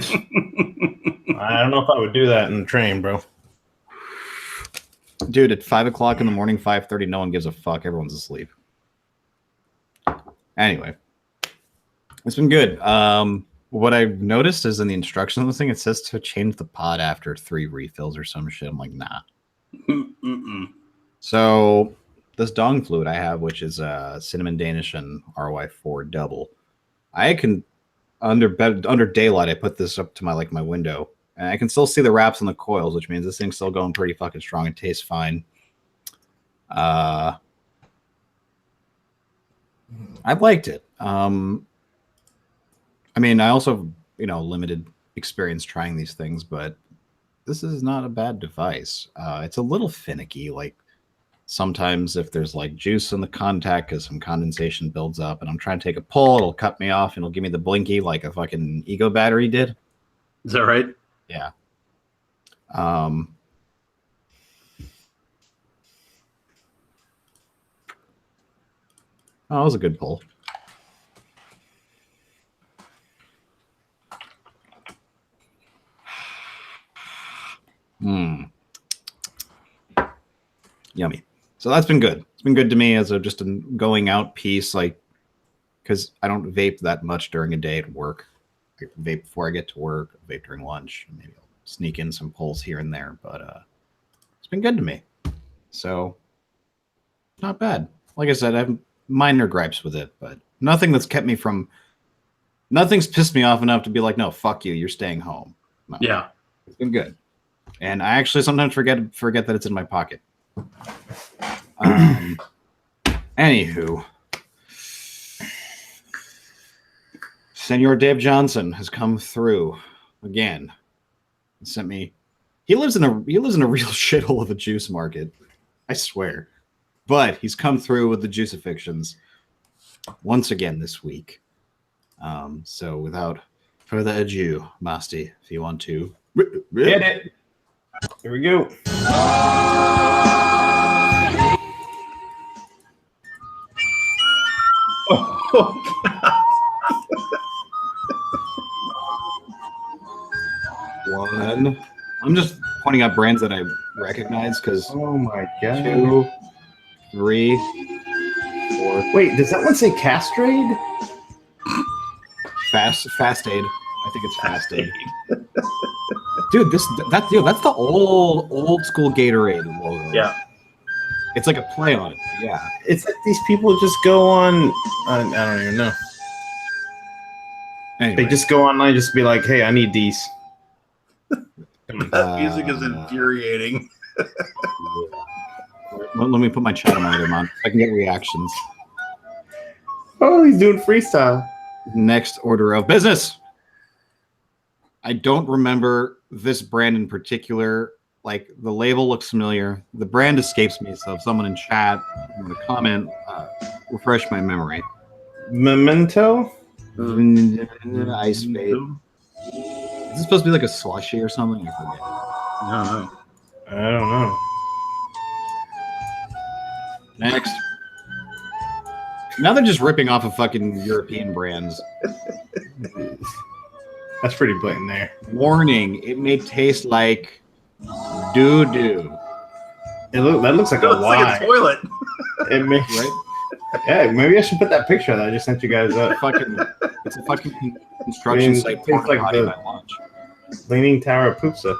Speaker 3: don't know if I would do that in the train, bro.
Speaker 4: Dude, at 5 o'clock in the morning, 5:30, no one gives a fuck. Everyone's asleep. Anyway, it's been good. What I've noticed is in the instructions on this thing, it says to change the pod after 3 refills or some shit. I'm like, nah. So this dong fluid I have, which is cinnamon Danish and RY4 double, I can under daylight, I put this up to my window, and I can still see the wraps on the coils, which means this thing's still going pretty fucking strong and tastes fine. I've liked it. I mean, I also have, limited experience trying these things, but this is not a bad device. It's a little finicky. Like sometimes if there's juice in the contact because some condensation builds up and I'm trying to take a pull, it'll cut me off and it'll give me the blinky like a fucking Ego battery did.
Speaker 2: Is that right?
Speaker 4: Yeah. Oh, that was a good pull. Yummy. So that's been good. It's been good to me as a just a going out piece, like because I don't vape that much during a day at work. I vape before I get to work, vape during lunch, maybe I'll sneak in some pulls here and there, but it's been good to me. So not bad. Like I said, I have minor gripes with it, but nothing that's kept me from nothing's pissed me off enough to be like, no, fuck you, you're staying home. No.
Speaker 2: Yeah.
Speaker 4: It's been good. And I actually sometimes forget that it's in my pocket. Anywho, Senor Dave Johnson has come through again and sent me. He lives in a real shithole of a juice market, I swear. But he's come through with the crucifixions once again this week. So without further ado, Masty, if you want to
Speaker 3: Hit it. Here we go.
Speaker 2: Oh, God.
Speaker 4: One. I'm just pointing out brands that I recognize because
Speaker 3: Oh my god.
Speaker 4: 2, 3, 4.
Speaker 3: Wait, does that one say Castrade?
Speaker 4: Fast Aid. I think it's Fast Aid. Dude, that's the old school Gatorade logo.
Speaker 2: Yeah.
Speaker 4: It's like a play on it. Yeah.
Speaker 3: It's like these people just go on. I don't even know.
Speaker 4: Anyway,
Speaker 3: They just go online, just be like, "Hey, I need these."
Speaker 2: That music is infuriating.
Speaker 4: let me put my chat monitor on. I can get reactions.
Speaker 3: Oh, he's doing freestyle.
Speaker 4: Next order of business. I don't remember this brand in particular. Like the label looks familiar. The brand escapes me. So if someone in chat want to comment, refresh my memory.
Speaker 3: Memento.
Speaker 4: Ice Vape. Is this supposed to be like a slushy or something? I forget.
Speaker 2: I don't know.
Speaker 3: I don't know.
Speaker 4: Next. Now they're just ripping off of fucking European brands.
Speaker 3: That's pretty blatant there.
Speaker 4: Warning, it may taste like doo-doo.
Speaker 3: That looks like
Speaker 2: It
Speaker 3: a
Speaker 2: looks
Speaker 3: Y.
Speaker 2: like a toilet.
Speaker 3: It makes
Speaker 4: Right?
Speaker 3: Yeah, maybe I should put that picture that I just sent you guys up.
Speaker 4: It's a fucking construction site.
Speaker 3: Tastes like the
Speaker 4: lunch.
Speaker 3: Leaning Tower of Poopsa.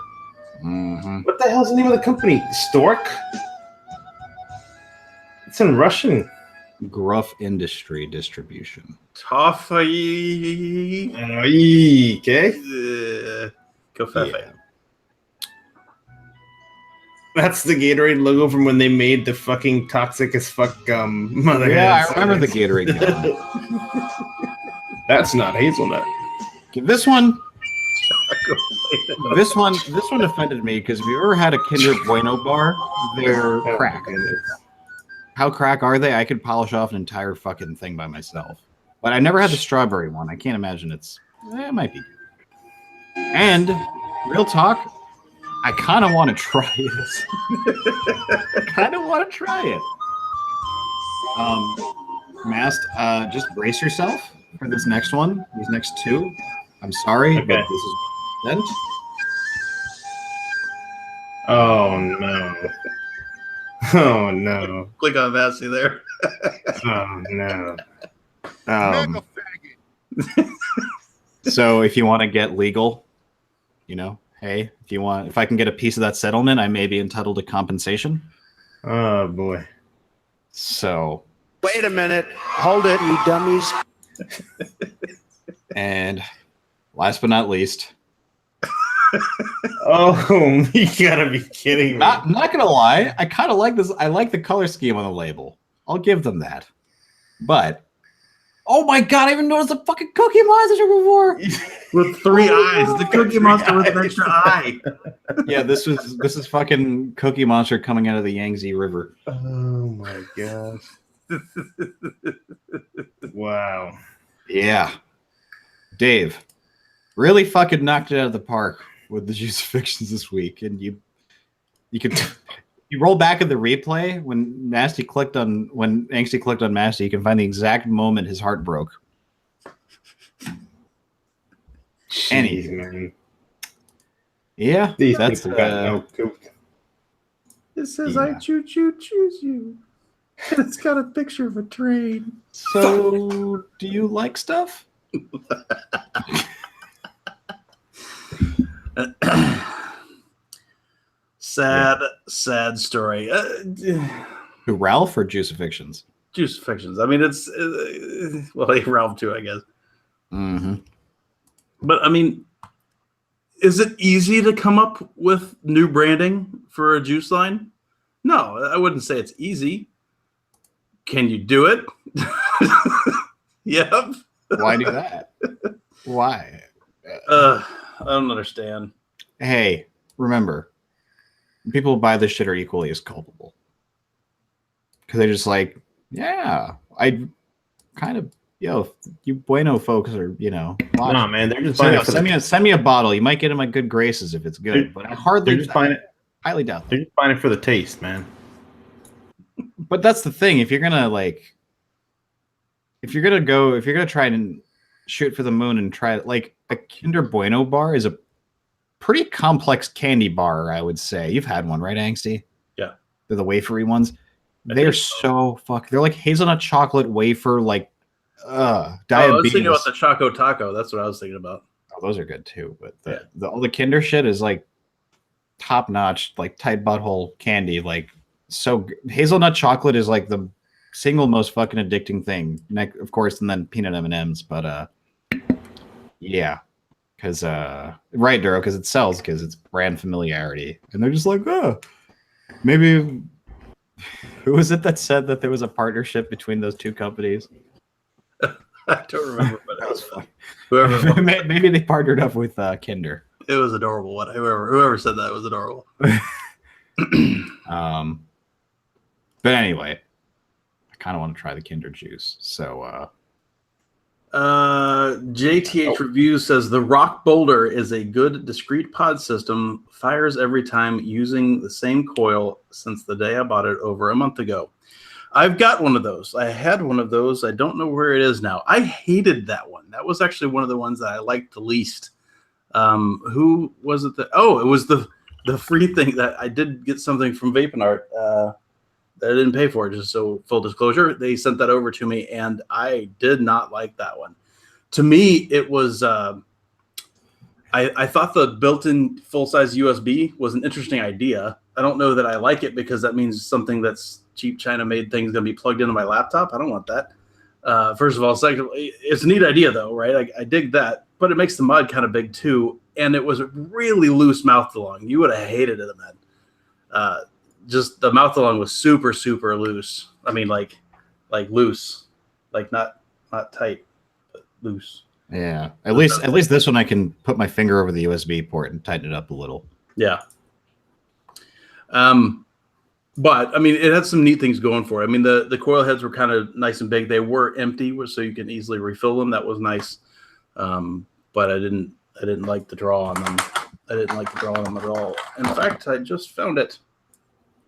Speaker 4: Mm-hmm.
Speaker 3: What the hell's the name of the company? Stork? It's in Russian.
Speaker 4: Gruff Industry Distribution.
Speaker 2: Toffee.
Speaker 3: Okay.
Speaker 2: Go Fefe.
Speaker 4: Yeah.
Speaker 3: That's the Gatorade logo from when they made the fucking toxic as fuck mother.
Speaker 4: Yeah, I remember the Gatorade gun.
Speaker 3: That's not hazelnut.
Speaker 4: This one offended me because if you ever had a Kinder Bueno bar, they're crack. How crack are they? I could polish off an entire fucking thing by myself. But I never had the strawberry one. I can't imagine it might be. And real talk, I kind of want to try it. Mast, just brace yourself for this next one. These next two. I'm sorry, but this is meant.
Speaker 3: Oh no. Oh no.
Speaker 2: Click on Massey there.
Speaker 3: Oh no.
Speaker 4: So if you want to get legal, hey, if I can get a piece of that settlement, I may be entitled to compensation.
Speaker 3: Oh boy.
Speaker 4: So
Speaker 5: wait a minute. Hold it, you dummies.
Speaker 4: And last but not least.
Speaker 3: Oh, you gotta be kidding me.
Speaker 4: Not gonna lie, I kind of like this. I like the color scheme on the label. I'll give them that. But oh my god, I even noticed the fucking Cookie Monster before.
Speaker 2: With 3 eyes. The Cookie Monster with an extra eye.
Speaker 4: Yeah, this is fucking Cookie Monster coming out of the Yangtze River.
Speaker 3: Oh my gosh. Wow.
Speaker 4: Yeah. Dave really fucking knocked it out of the park with the crucifixions this week. And you roll back at the replay when Angsty clicked on Masty, you can find the exact moment his heart broke.
Speaker 3: Jeez, man.
Speaker 4: Yeah,
Speaker 3: These
Speaker 4: that's
Speaker 3: people got no coop.
Speaker 2: It says,
Speaker 4: Yeah.
Speaker 2: I choose you. And it's got a picture of a train.
Speaker 4: So, do you like stuff?
Speaker 2: Sad story.
Speaker 4: To Ralph or Crucifixions?
Speaker 2: Crucifixions. I mean, it's well, Ralph too, I guess.
Speaker 4: Mm-hmm.
Speaker 2: But I mean, is it easy to come up with new branding for a juice line? No, I wouldn't say it's easy. Can you do it? Yep.
Speaker 4: Why do that? Why?
Speaker 2: I don't understand.
Speaker 4: Hey, remember, people who buy this shit are equally as culpable. Because they're just like, yeah, I kind of, you bueno folks are,
Speaker 3: No, man, they're just buying it for
Speaker 4: send me a bottle. You might get in my good graces if it's good, but I
Speaker 3: they're just buying it.
Speaker 4: Highly doubt
Speaker 3: They're
Speaker 4: that.
Speaker 3: just buying it for the taste, man.
Speaker 4: But that's the thing. If you're gonna try and shoot for the moon and try like a Kinder Bueno bar is a pretty complex candy bar, I would say. You've had one, right, Angsty?
Speaker 2: Yeah.
Speaker 4: They're the wafery ones. They're so they're like hazelnut chocolate wafer, like diabetes.
Speaker 2: I was thinking about the Choco Taco. That's what I was thinking about.
Speaker 4: Oh, those are good too. But all the Kinder shit is like top notch, like tight butthole candy. Like hazelnut chocolate is like the single most fucking addicting thing. Of course, and then peanut M&Ms. But yeah, because right, Duro, because it sells because it's brand familiarity, and they're just like, maybe. Who was it that said that there was a partnership between those two companies?
Speaker 2: I don't remember, but
Speaker 4: That was funny.
Speaker 2: whoever
Speaker 4: Maybe they partnered up with Kinder.
Speaker 2: it was adorable. Whoever said that was adorable.
Speaker 4: But anyway, I kind of want to try the Kinder juice. So
Speaker 2: JTH Reviews says the Rock Boulder is a good discrete pod system, fires every time using the same coil since the day I bought it over a month ago. I've got one of those. I had one of those. I don't know where it is now. I hated that one. That was actually one of the ones that I liked the least. Who was it that? Oh, it was the free thing that I did get something from Vaping Art that I didn't pay for. Just so full disclosure, they sent that over to me, and I did not like that one. To me, it was. I thought the built-in full-size USB was an interesting idea. I don't know that I like it because that means something that's cheap China-made thing is going to be plugged into my laptop. I don't want that. First of all, secondly, it's a neat idea though, right? I dig that, but it makes the mud kind of big too, and it was a really loose mouth-along. You would have hated it, man. Just the mouth-along was super, super loose. I mean, like loose, like not tight, but loose.
Speaker 4: yeah, at least this one I can put my finger over the USB port and tighten it up a little.
Speaker 2: Yeah. But I mean, it had some neat things going for it. I mean, the coil heads were kind of nice and big. They were empty, so you can easily refill them. That was nice. But I didn't like the draw on them. I didn't like the draw on them at all. In fact, I just found it.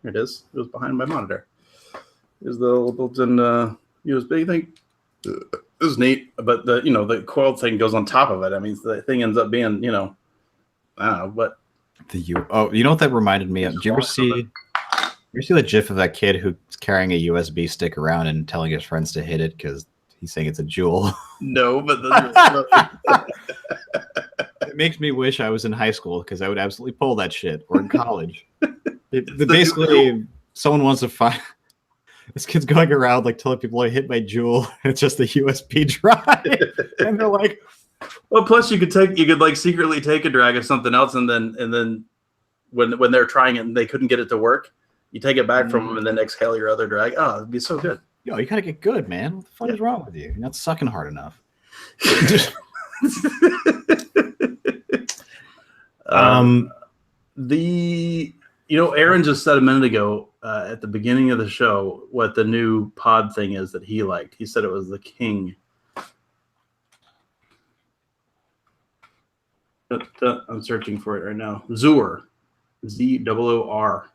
Speaker 2: Here it is. It was behind my monitor. Is the little built-in USB thing. It was neat, but the coil thing goes on top of it. I mean, the thing ends up being, I don't know, but
Speaker 4: You know what that reminded me of? Did you ever see the GIF of that kid who's carrying a USB stick around and telling his friends to hit it because he's saying it's a jewel?
Speaker 2: no, but those
Speaker 4: It makes me wish I was in high school because I would absolutely pull that shit, or in college. Basically, someone wants to find this kid's going around like telling people I hit my jewel. It's just a USB drive, and they're like,
Speaker 2: well, plus you could like secretly take a drag of something else, and then when they're trying it and they couldn't get it to work, you take it back from them and then exhale your other drag. Oh, it'd be so good.
Speaker 4: Yo, you gotta get good, man. What the fuck is wrong with you? You're not sucking hard enough.
Speaker 2: Aaron just said a minute ago at the beginning of the show what the new pod thing is that he liked. He said it was the King. I'm searching for it right now. Zoor, ZOOR.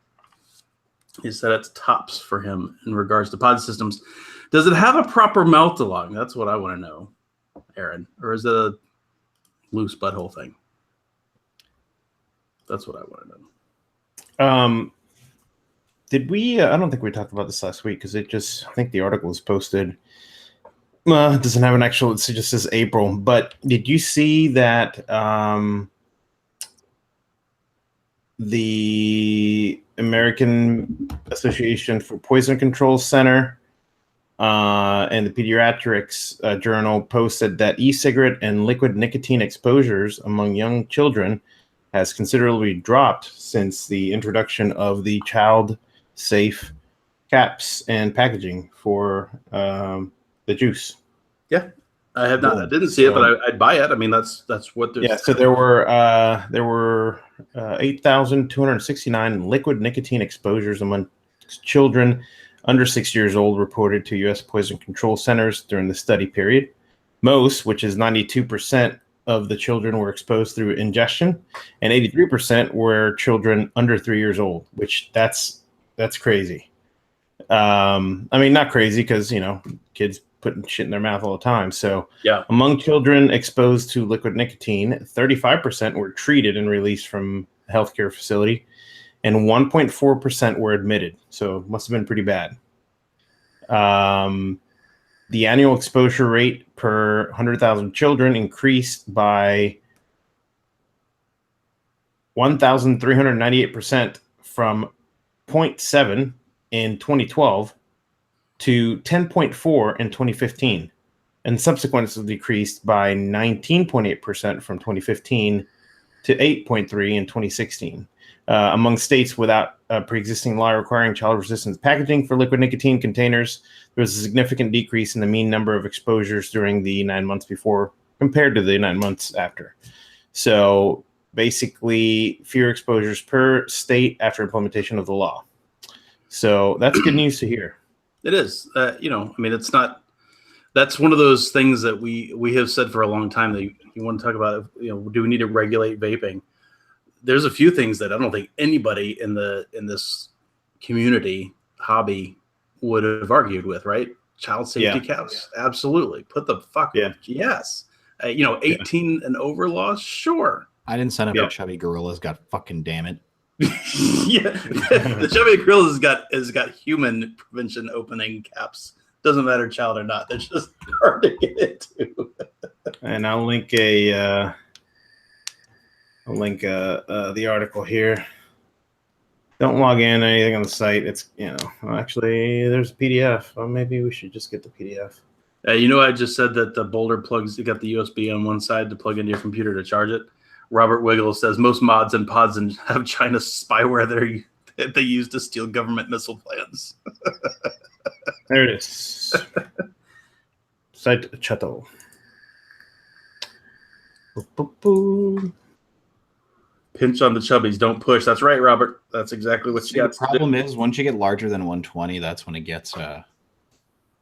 Speaker 2: He said it's tops for him in regards to pod systems. Does it have a proper melt along? That's what I want to know, Aaron. Or is it a loose butthole thing? That's what I want to know.
Speaker 3: Did we? I don't think we talked about this last week because I think the article was posted. It doesn't have an actual. It just says April. But did you see that the American Association for Poison Control Center and the Pediatrics Journal posted that e-cigarette and liquid nicotine exposures among young children has considerably dropped since the introduction of the child-safe caps and packaging for the juice.
Speaker 2: Yeah, I have not. I didn't see it, but I'd buy it. I mean, that's what there's.
Speaker 3: Yeah, so there were 8,269 liquid nicotine exposures among children under 6 years old reported to U.S. Poison Control Centers during the study period. Most, which is 92% of the children, were exposed through ingestion, and 83% were children under 3 years old. Which that's crazy. I mean, not crazy because kids putting shit in their mouth all the time. So
Speaker 2: yeah,
Speaker 3: among children exposed to liquid nicotine, 35% were treated and released from a healthcare facility, and 1.4% were admitted. So it must have been pretty bad. The annual exposure rate per 100,000 children increased by 1,398% from 0.7 in 2012 to 10.4 in 2015, and subsequently decreased by 19.8% from 2015 to 8.3 in 2016. Among states without a pre-existing law requiring child-resistant packaging for liquid nicotine containers, there was a significant decrease in the mean number of exposures during the 9 months before compared to the 9 months after. So basically, fewer exposures per state after implementation of the law. So that's good news to hear.
Speaker 2: It is. I mean, it's not. That's one of those things that we have said for a long time that you want to talk about. Do we need to regulate vaping? There's a few things that I don't think anybody in this community hobby would have argued with. Right? Child safety caps, absolutely. Put the fuck. Yes. 18 and over laws, sure.
Speaker 4: I didn't sign up for Chubby Gorillas. God fucking damn it.
Speaker 2: Yeah, the Chubby Gorillas has got human prevention opening caps. Doesn't matter child or not. They're just hard to get into.
Speaker 3: And I'll link the article here. Don't log in or anything on the site. It's actually there's a PDF. Well, maybe we should just get the PDF.
Speaker 2: I just said that the Boulder plugs. You got the USB on one side to plug into your computer to charge it. Robert Wiggle says most mods and pods have China spyware that they use to steal government missile plans.
Speaker 3: There it is. Site Chateau.
Speaker 4: Pinch
Speaker 2: on the chubbies, don't push. That's right, Robert. That's exactly what you got.
Speaker 4: The problem is once you get larger than 120, that's when it gets.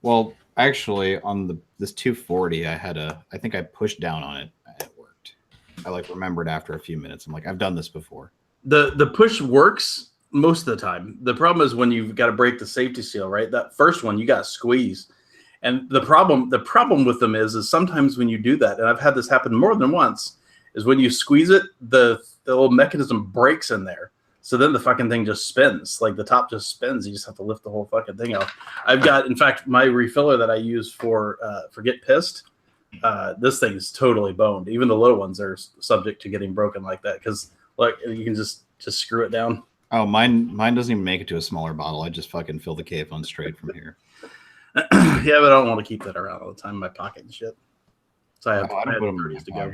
Speaker 4: Well, actually, on this 240, I think I pushed down on it. I remembered after a few minutes. I'm like, I've done this before.
Speaker 2: The push works most of the time. The problem is when you've got to break the safety seal, right? That first one you got to squeeze. And the problem with them is sometimes when you do that, and I've had this happen more than once, is when you squeeze it, the little mechanism breaks in there. So then the fucking thing just spins. Like the top just spins. You just have to lift the whole fucking thing out. I've got, in fact, my refiller that I use for Get Pissed. This thing's totally boned. Even the little ones are subject to getting broken like that because you can just screw it down.
Speaker 4: Oh, mine doesn't even make it to a smaller bottle. I just fucking fill the KFN straight from here.
Speaker 2: Yeah, but I don't want to keep that around all the time in my pocket and shit. So I don't put them 30s to go.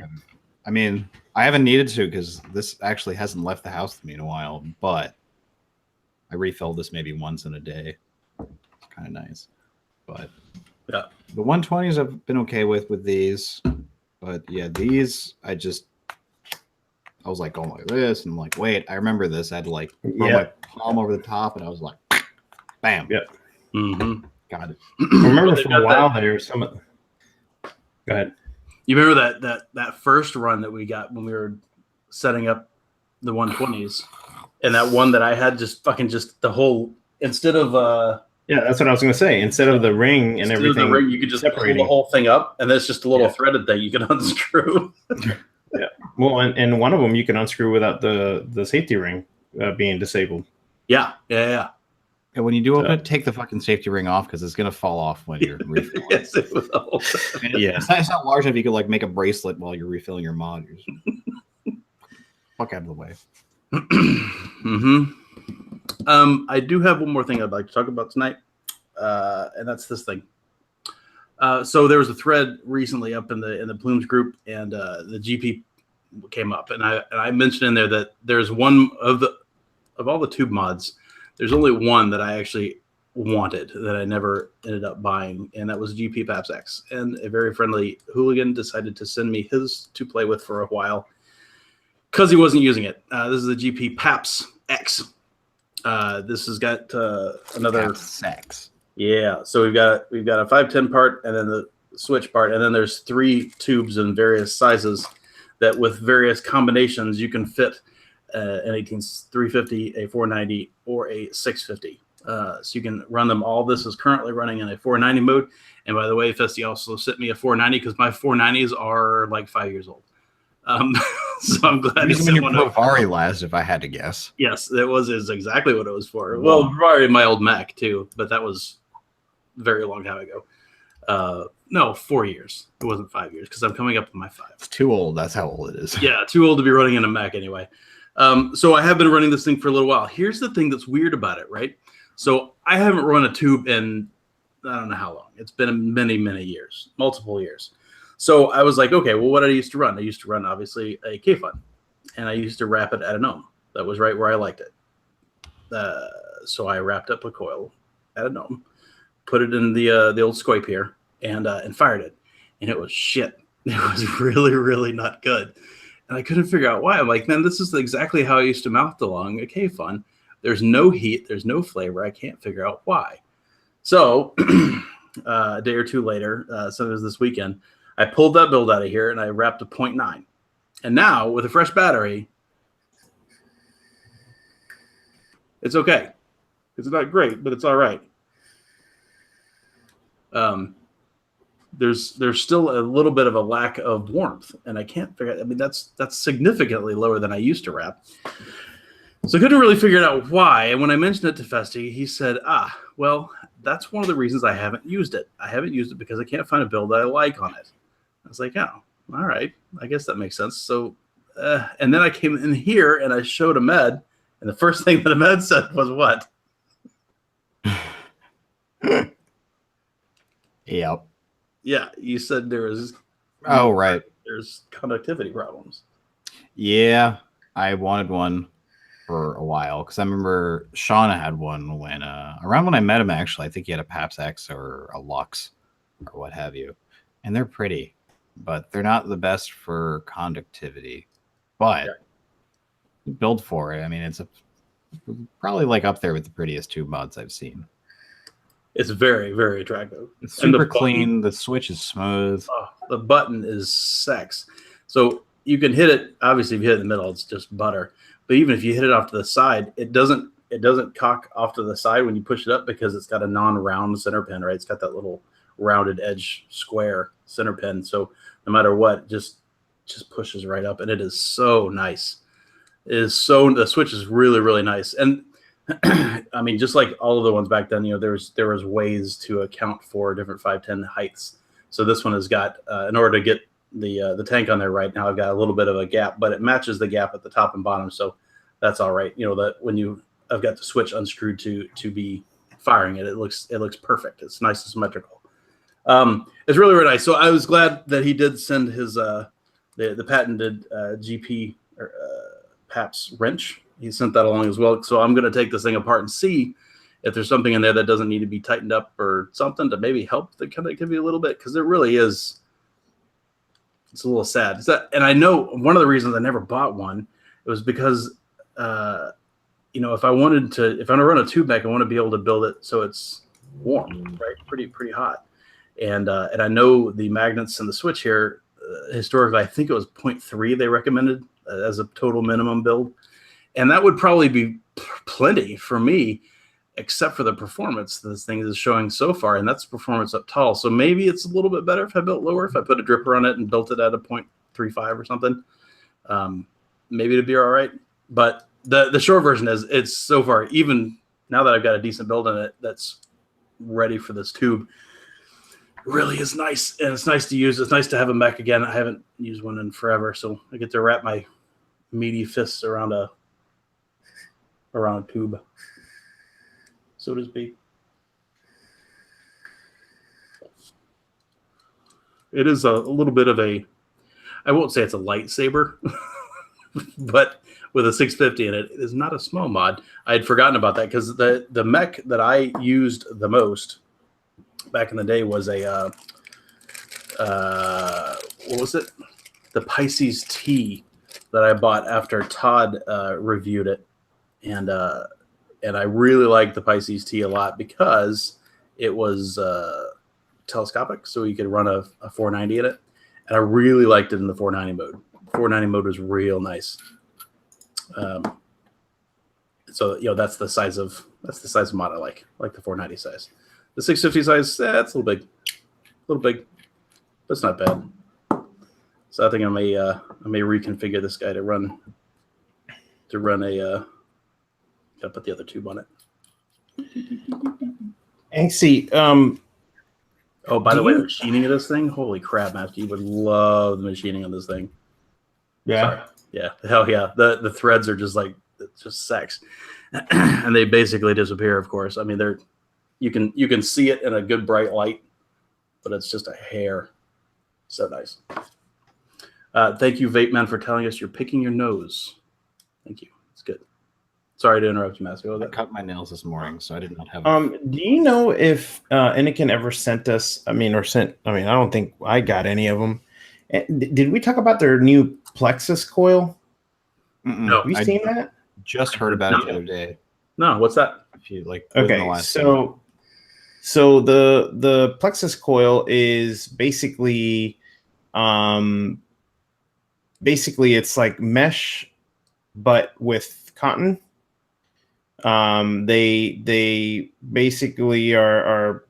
Speaker 4: I mean, I haven't needed to because this actually hasn't left the house with me in a while, but I refill this maybe once in a day. It's kind of nice. But
Speaker 2: yeah,
Speaker 4: the 120s I've been okay with these. But yeah, these I was like going like this and I'm like, wait, I remember this. I had to like throw my palm over the top and I was like, bam.
Speaker 3: Yeah.
Speaker 2: Mm-hmm.
Speaker 4: Got it.
Speaker 3: I remember for a while there some. Go ahead.
Speaker 2: You remember that first run that we got when we were setting up the 120s, and that one that I had just the whole instead of
Speaker 3: yeah, that's what I was gonna say. Instead of the ring and everything,
Speaker 2: you could just pull the whole thing up, and there's just a little threaded thing you can unscrew.
Speaker 3: Well, and one of them you can unscrew without the safety ring being disabled.
Speaker 2: Yeah.
Speaker 4: And when you do open it, take the fucking safety ring off because it's gonna fall off when you're refilling.
Speaker 2: Yes, it will.
Speaker 4: And it's not large enough. You could like make a bracelet while you're refilling your mod. Fuck out of the way.
Speaker 2: I do have one more thing I'd like to talk about tonight, and that's this thing. So there was a thread recently up in the Plumes group, and the GP came up, and I mentioned in there that there's one of all the tube mods, there's only one that I actually wanted that I never ended up buying, and that was GP Paps X. And a very friendly hooligan decided to send me his to play with for a while because he wasn't using it. This is the GP Paps X. This has got another
Speaker 4: sex.
Speaker 2: Yeah, so we've got a 510 part, and then the switch part, and then there's 3 tubes in various sizes that with various combinations you can fit an 350, a 490, or a 650. So you can run them all. This is currently running in a 490 mode. And by the way, Festy also sent me a 490 because my 490s are like 5 years old. So I'm glad he sent one.
Speaker 4: Provari last, if I had to guess.
Speaker 2: Yes, that is exactly what it was for. Well, probably my old Mac too, but that was a very long time ago. No, 4 years. It wasn't 5 years because I'm coming up on my 5.
Speaker 4: It's too old. That's how old it is.
Speaker 2: Yeah, too old to be running in a Mac anyway. So I have been running this thing for a little while. Here's the thing that's weird about it, right? So I haven't run a tube in I don't know how long. It's been many, many years, multiple years. So I was like, okay, well, what did I used to run? I used to run, obviously, a K-Fun. And I used to wrap it at a gnome. That was right where I liked it. So I wrapped up a coil at a gnome, put it in the old scope here, and fired it. And it was shit. It was really, really not good. And I couldn't figure out why. I'm like, man, this is exactly how I used to mouth along a K-Fun. There's no heat. There's no flavor. I can't figure out why. So a day or two later, so it was this weekend, I pulled that build out of here and I wrapped a 0.9. And now with a fresh battery, it's okay. It's not great, but it's all right. There's still a little bit of a lack of warmth, and I can't figure out. I mean, that's significantly lower than I used to wrap. So I couldn't really figure out why. And when I mentioned it to Festy, he said, well, that's one of the reasons I haven't used it. I haven't used it because I can't find a build that I like on it. I was like, oh, all right. I guess that makes sense. So, and then I came in here and I showed Ahmed, and the first thing that Ahmed said was what?
Speaker 4: Yep.
Speaker 2: Yeah, you said there was.
Speaker 4: Oh, right.
Speaker 2: There's conductivity problems.
Speaker 4: Yeah, I wanted one for a while because I remember Shauna had one when around when I met him. Actually, I think he had a Paps X or a Lux or what have you, and they're pretty, but they're not the best for conductivity. But build for it. I mean, it's probably like up there with the prettiest tube mods I've seen.
Speaker 2: It's very, very attractive.
Speaker 4: It's super clean. The switch is smooth.
Speaker 2: Oh, the button is sex. So you can hit it. Obviously, if you hit it in the middle, it's just butter. But even if you hit it off to the side, it doesn't cock off to the side when you push it up because it's got a non-round center pin, right? It's got that little rounded edge square center pin. So no matter what, just pushes right up, and it is so nice. The switch is really, really nice. And I mean, just like all of the ones back then, there was ways to account for different 510 heights. So this one has got, in order to get the tank on there right now, I've got a little bit of a gap, but it matches the gap at the top and bottom, so that's all right. That when I've got the switch unscrewed to be firing it, it looks perfect. It's nice and symmetrical. It's really, really nice. So I was glad that he did send his the patented GP Paps wrench. He sent that along as well. So I'm going to take this thing apart and see if there's something in there that doesn't need to be tightened up or something to maybe help the connectivity a little bit, because it really is. It's a little sad. And I know one of the reasons I never bought one, it was because, if I want to run a tube mech, I want to be able to build it so it's warm, right? Pretty hot. And I know the magnets and the switch here, historically, I think it was 0.3 they recommended as a total minimum build. And that would probably be plenty for me, except for the performance this thing is showing so far, and that's performance up tall. So maybe it's a little bit better if I built lower, if I put a dripper on it and built it at a 0.35 or something. maybe it'd be all right. But the short version is it's so far, even now that I've got a decent build in it that's ready for this tube, really is nice, and it's nice to use. It's nice to have a mech again. I haven't used one in forever, so I get to wrap my meaty fists around a tube, so to speak. It is a little bit of a, I won't say it's a lightsaber, but with a 650 in it, it is not a small mod. I had forgotten about that because the mech that I used the most back in the day was a what was it? The Pisces T that I bought after Todd reviewed it, and I really liked the Pisces T a lot because it was telescopic, so you could run a 490 in it, and I really liked it in the 490 mode. 490 mode was real nice. So that's the size of mod I like the 490 size. The 650 size, it's a little big, but it's not bad. So I think I may reconfigure this guy to run a. Gotta put the other tube on it.
Speaker 3: And see,
Speaker 2: oh, by the way, the machining of this thing, holy crap, Master, you would love the machining of this thing.
Speaker 3: Yeah.
Speaker 2: Sorry. Yeah. Hell yeah. The threads are just like, it's just sex. And they basically disappear, of course. I mean, you can see it in a good bright light, but it's just a hair. So nice. Thank you, Vape Man, for telling us you're picking your nose. Thank you. It's good. Sorry to interrupt you, Master.
Speaker 4: I cut my nails this morning, so I did not have.
Speaker 3: Do you know if Anakin ever sent us? I don't think I got any of them. Did we talk about their new plexus coil?
Speaker 2: No,
Speaker 3: Have you seen that?
Speaker 4: Just heard about it the other day.
Speaker 2: No, what's that?
Speaker 4: If you like,
Speaker 3: okay, so the plexus coil is basically it's like mesh, but with cotton. They basically are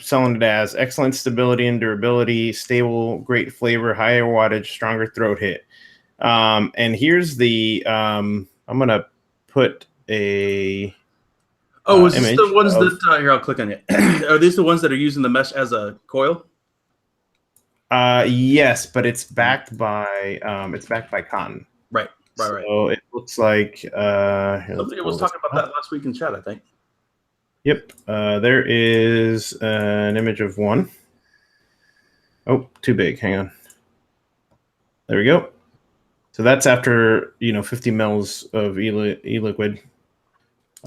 Speaker 3: selling it as excellent stability and durability, stable, great flavor, higher wattage, stronger throat hit. And here's the I'm gonna put a
Speaker 2: is this the ones that here? I'll click on it. Are these the ones that are using the mesh as a coil?
Speaker 3: Yes, but it's backed by cotton.
Speaker 2: Right.
Speaker 3: So it looks like
Speaker 2: somebody was talking about that last week in chat, I think.
Speaker 3: Yep. There is an image of one. Oh, too big. Hang on. There we go. So that's after 50 mils of e-liquid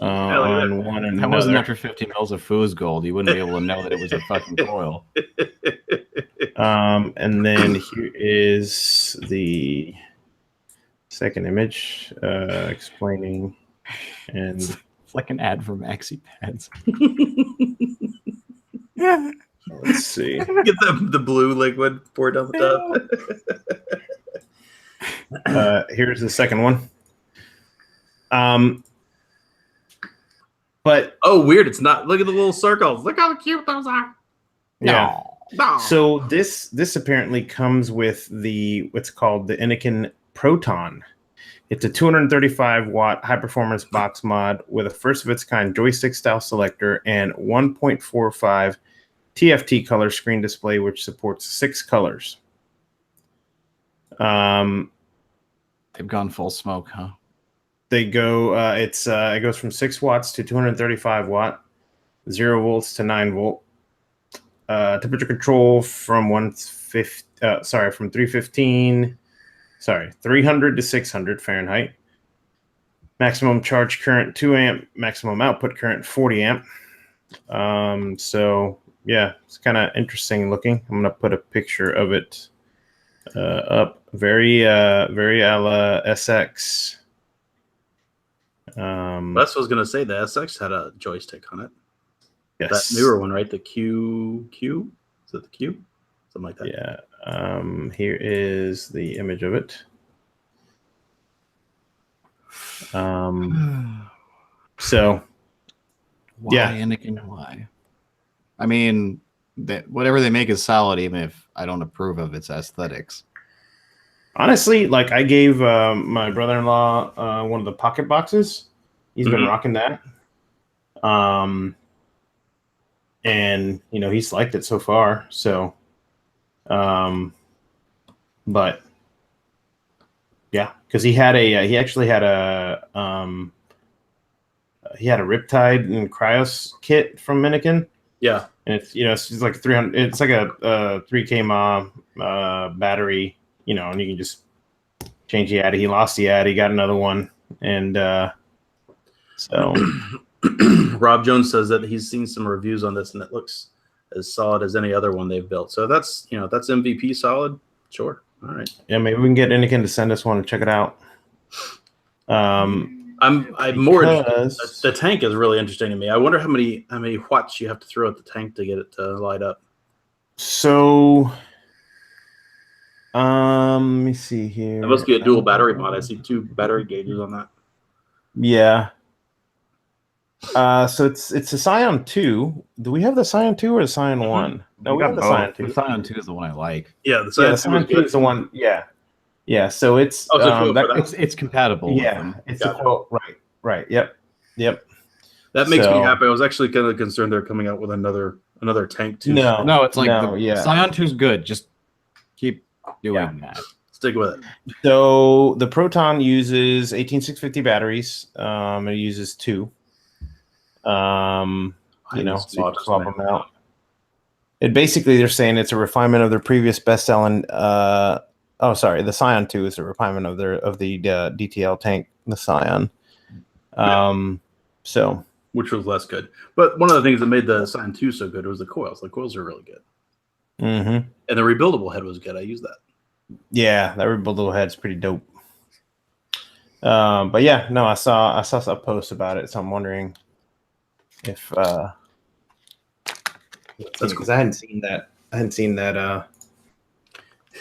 Speaker 3: on one and
Speaker 4: that wasn't after 50 mils of foos gold. You wouldn't be able to know that it was a fucking coil.
Speaker 3: And then here is the second image explaining, and
Speaker 4: it's like an ad for maxi pads.
Speaker 3: Let's see.
Speaker 2: Get the blue liquid poured down the
Speaker 3: top. Here's the second one. But
Speaker 2: weird! It's not. Look at the little circles. Look how cute those are.
Speaker 3: Yeah.
Speaker 2: No.
Speaker 3: So this apparently comes with what's called the Anakin Proton. It's a 235 watt high performance box mod with a first of its kind joystick style selector and 1.45 TFT color screen display, which supports 6 colors.
Speaker 4: They've gone full smoke, huh?
Speaker 3: They go. It goes from 6 watts to 235 watt, 0 volts to 9 volt. Temperature control from 300 to 600 Fahrenheit. Maximum charge current 2 amp. Maximum output current 40 amp. So yeah, it's kind of interesting looking. I'm gonna put a picture of it up. Very a la SX.
Speaker 2: That's what I was gonna say. The SX had a joystick on it.
Speaker 3: Yes.
Speaker 2: That newer one, right? The Q? Is it the Q? Something like that.
Speaker 3: Yeah. Here is the image of it. So
Speaker 4: why,
Speaker 3: yeah.
Speaker 4: Anakin, why? I mean, whatever they make is solid, even if I don't approve of its aesthetics.
Speaker 3: Honestly, like I gave my brother-in-law one of the pocket boxes. He's been rocking that. And he's liked it so far. So, but yeah, because he actually had a Riptide and Cryos kit from Minikin.
Speaker 2: Yeah,
Speaker 3: And it's like 300. It's like a 3K battery. And you can just change the ad. He lost the ad. He got another one, and so
Speaker 2: Rob Jones says that he's seen some reviews on this and it looks as solid as any other one they've built. So that's that's MVP solid. Sure. All right.
Speaker 3: Yeah, maybe we can get Anakin to send us one and check it out.
Speaker 2: I'm more interested. The tank is really interesting to me. I wonder how many watts you have to throw at the tank to get it to light up.
Speaker 3: So, let me see here.
Speaker 2: That must be a dual battery mod. I see 2 battery gauges on that.
Speaker 3: Yeah. So it's a Scion 2. Do we have the Scion 2 or the Scion 1? No, we have the Scion 2.
Speaker 4: The Scion 2 is the one I like.
Speaker 2: Yeah, the
Speaker 3: Scion 2 is the one. Yeah. Yeah, so it's
Speaker 4: it's compatible.
Speaker 3: Yeah, it's a quote. Right. Yep.
Speaker 2: That makes me happy. I was actually kind of concerned they're coming out with another tank too.
Speaker 3: No,
Speaker 4: it's like Scion 2 is good. Just keep doing that.
Speaker 2: Stick with it.
Speaker 3: So the Proton uses 18650 batteries. It uses 2. So you can swap them out. It basically, they're saying it's a refinement of their previous best-selling. The Scion 2 is a refinement of the DTL tank, the Scion. So
Speaker 2: which was less good. But one of the things that made the Scion 2 so good was the coils. The coils are really good.
Speaker 3: Mm-hmm.
Speaker 2: And the rebuildable head was good. I used that.
Speaker 3: Yeah, that rebuildable head's pretty dope. But yeah, no, I saw a post about it, so I'm wondering if that's because I hadn't seen that.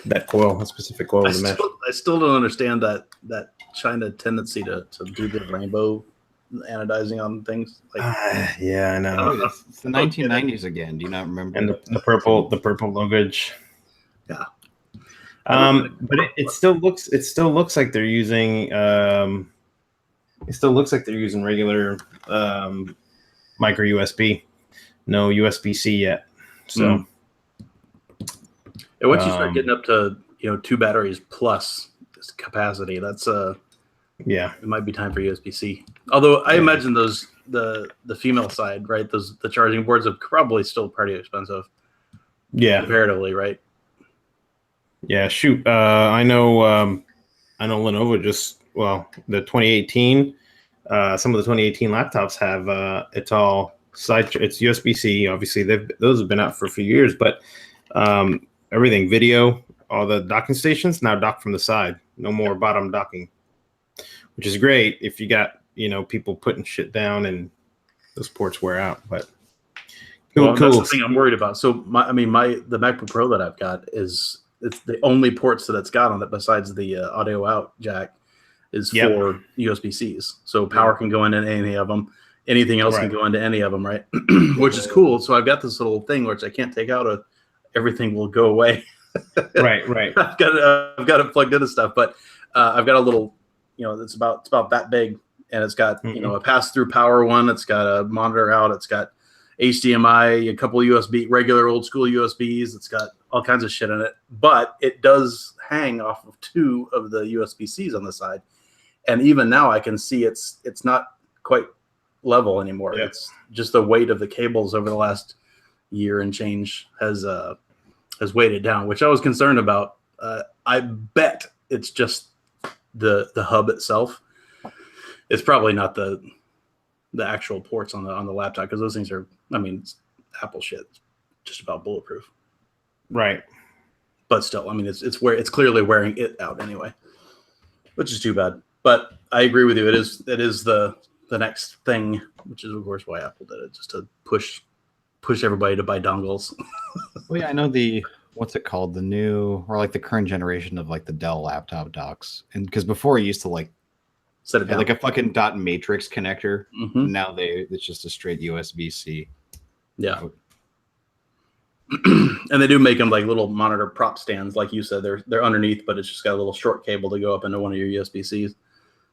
Speaker 3: That coil, a specific coil.
Speaker 2: I still don't understand that China tendency to do the rainbow anodizing on things.
Speaker 3: Yeah, I know.
Speaker 4: It's the 1990s again. Do you not remember?
Speaker 3: And the purple luggage.
Speaker 2: Yeah.
Speaker 3: But it still looks like they're using regular micro USB, no USB-C yet. So
Speaker 2: once you start getting up to 2 batteries plus this capacity, that's it might be time for USB-C. Although I imagine those the female side, right? The charging boards are probably still pretty expensive.
Speaker 3: Yeah,
Speaker 2: comparatively, right?
Speaker 3: Yeah, shoot. I know Lenovo the 2018. Some of the 2018 laptops have it's all it's USB-C. Obviously, those have been out for a few years, but everything video, all the docking stations now dock from the side. No more bottom docking, which is great if you got people putting shit down and those ports wear out. But cool.
Speaker 2: That's the thing I'm worried about. So the MacBook Pro that I've got it's the only ports that it's got on it besides the audio out jack is for USB-Cs. So power can go into any of them. Anything else can go into any of them, right? Which is cool. So I've got this little thing which I can't take out. Everything will go away.
Speaker 3: Right.
Speaker 2: I've got it plugged into stuff, but I've got a little, it's about that big, and it's got a pass-through power one. It's got a monitor out. It's got HDMI, a couple USB, regular old school USBs. It's got all kinds of shit in it, but it does hang off of 2 of the USB-Cs on the side. And even now I can see it's not quite level anymore.
Speaker 3: Yeah.
Speaker 2: It's just the weight of the cables over the last year and change has weighed it down, which I was concerned about. I bet it's just the hub itself. It's probably not the actual ports on the laptop, because those things are, it's Apple shit. It's just about bulletproof.
Speaker 3: Right.
Speaker 2: But still, it's clearly wearing it out anyway, which is too bad. But I agree with you. It is the next thing, which is of course why Apple did it, just to push everybody to buy dongles.
Speaker 4: Well, yeah, I know what's it called? The new, or like the current generation of like the Dell laptop docks. And because before it used to
Speaker 2: set it down
Speaker 4: like a fucking dot matrix connector.
Speaker 2: Mm-hmm.
Speaker 4: Now it's just a straight USB-C.
Speaker 2: Yeah. And they do make them like little monitor prop stands, like you said. They're underneath, but it's just got a little short cable to go up into one of your USB-Cs.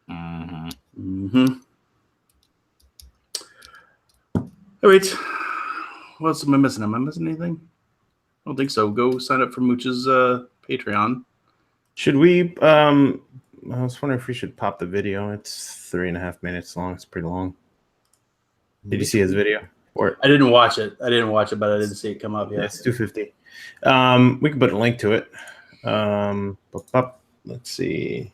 Speaker 2: Mm-hmm. All right. What else am I missing? Am I missing anything? I don't think so. Go sign up for Mooch's Patreon.
Speaker 3: Should we? I was wondering if we should pop the video. It's 3.5 minutes long. It's pretty long. Did you see his video? Or
Speaker 2: I didn't watch it. But I didn't see it come up yet.
Speaker 3: yeah, it's 250. We can put a link to it. Let's see.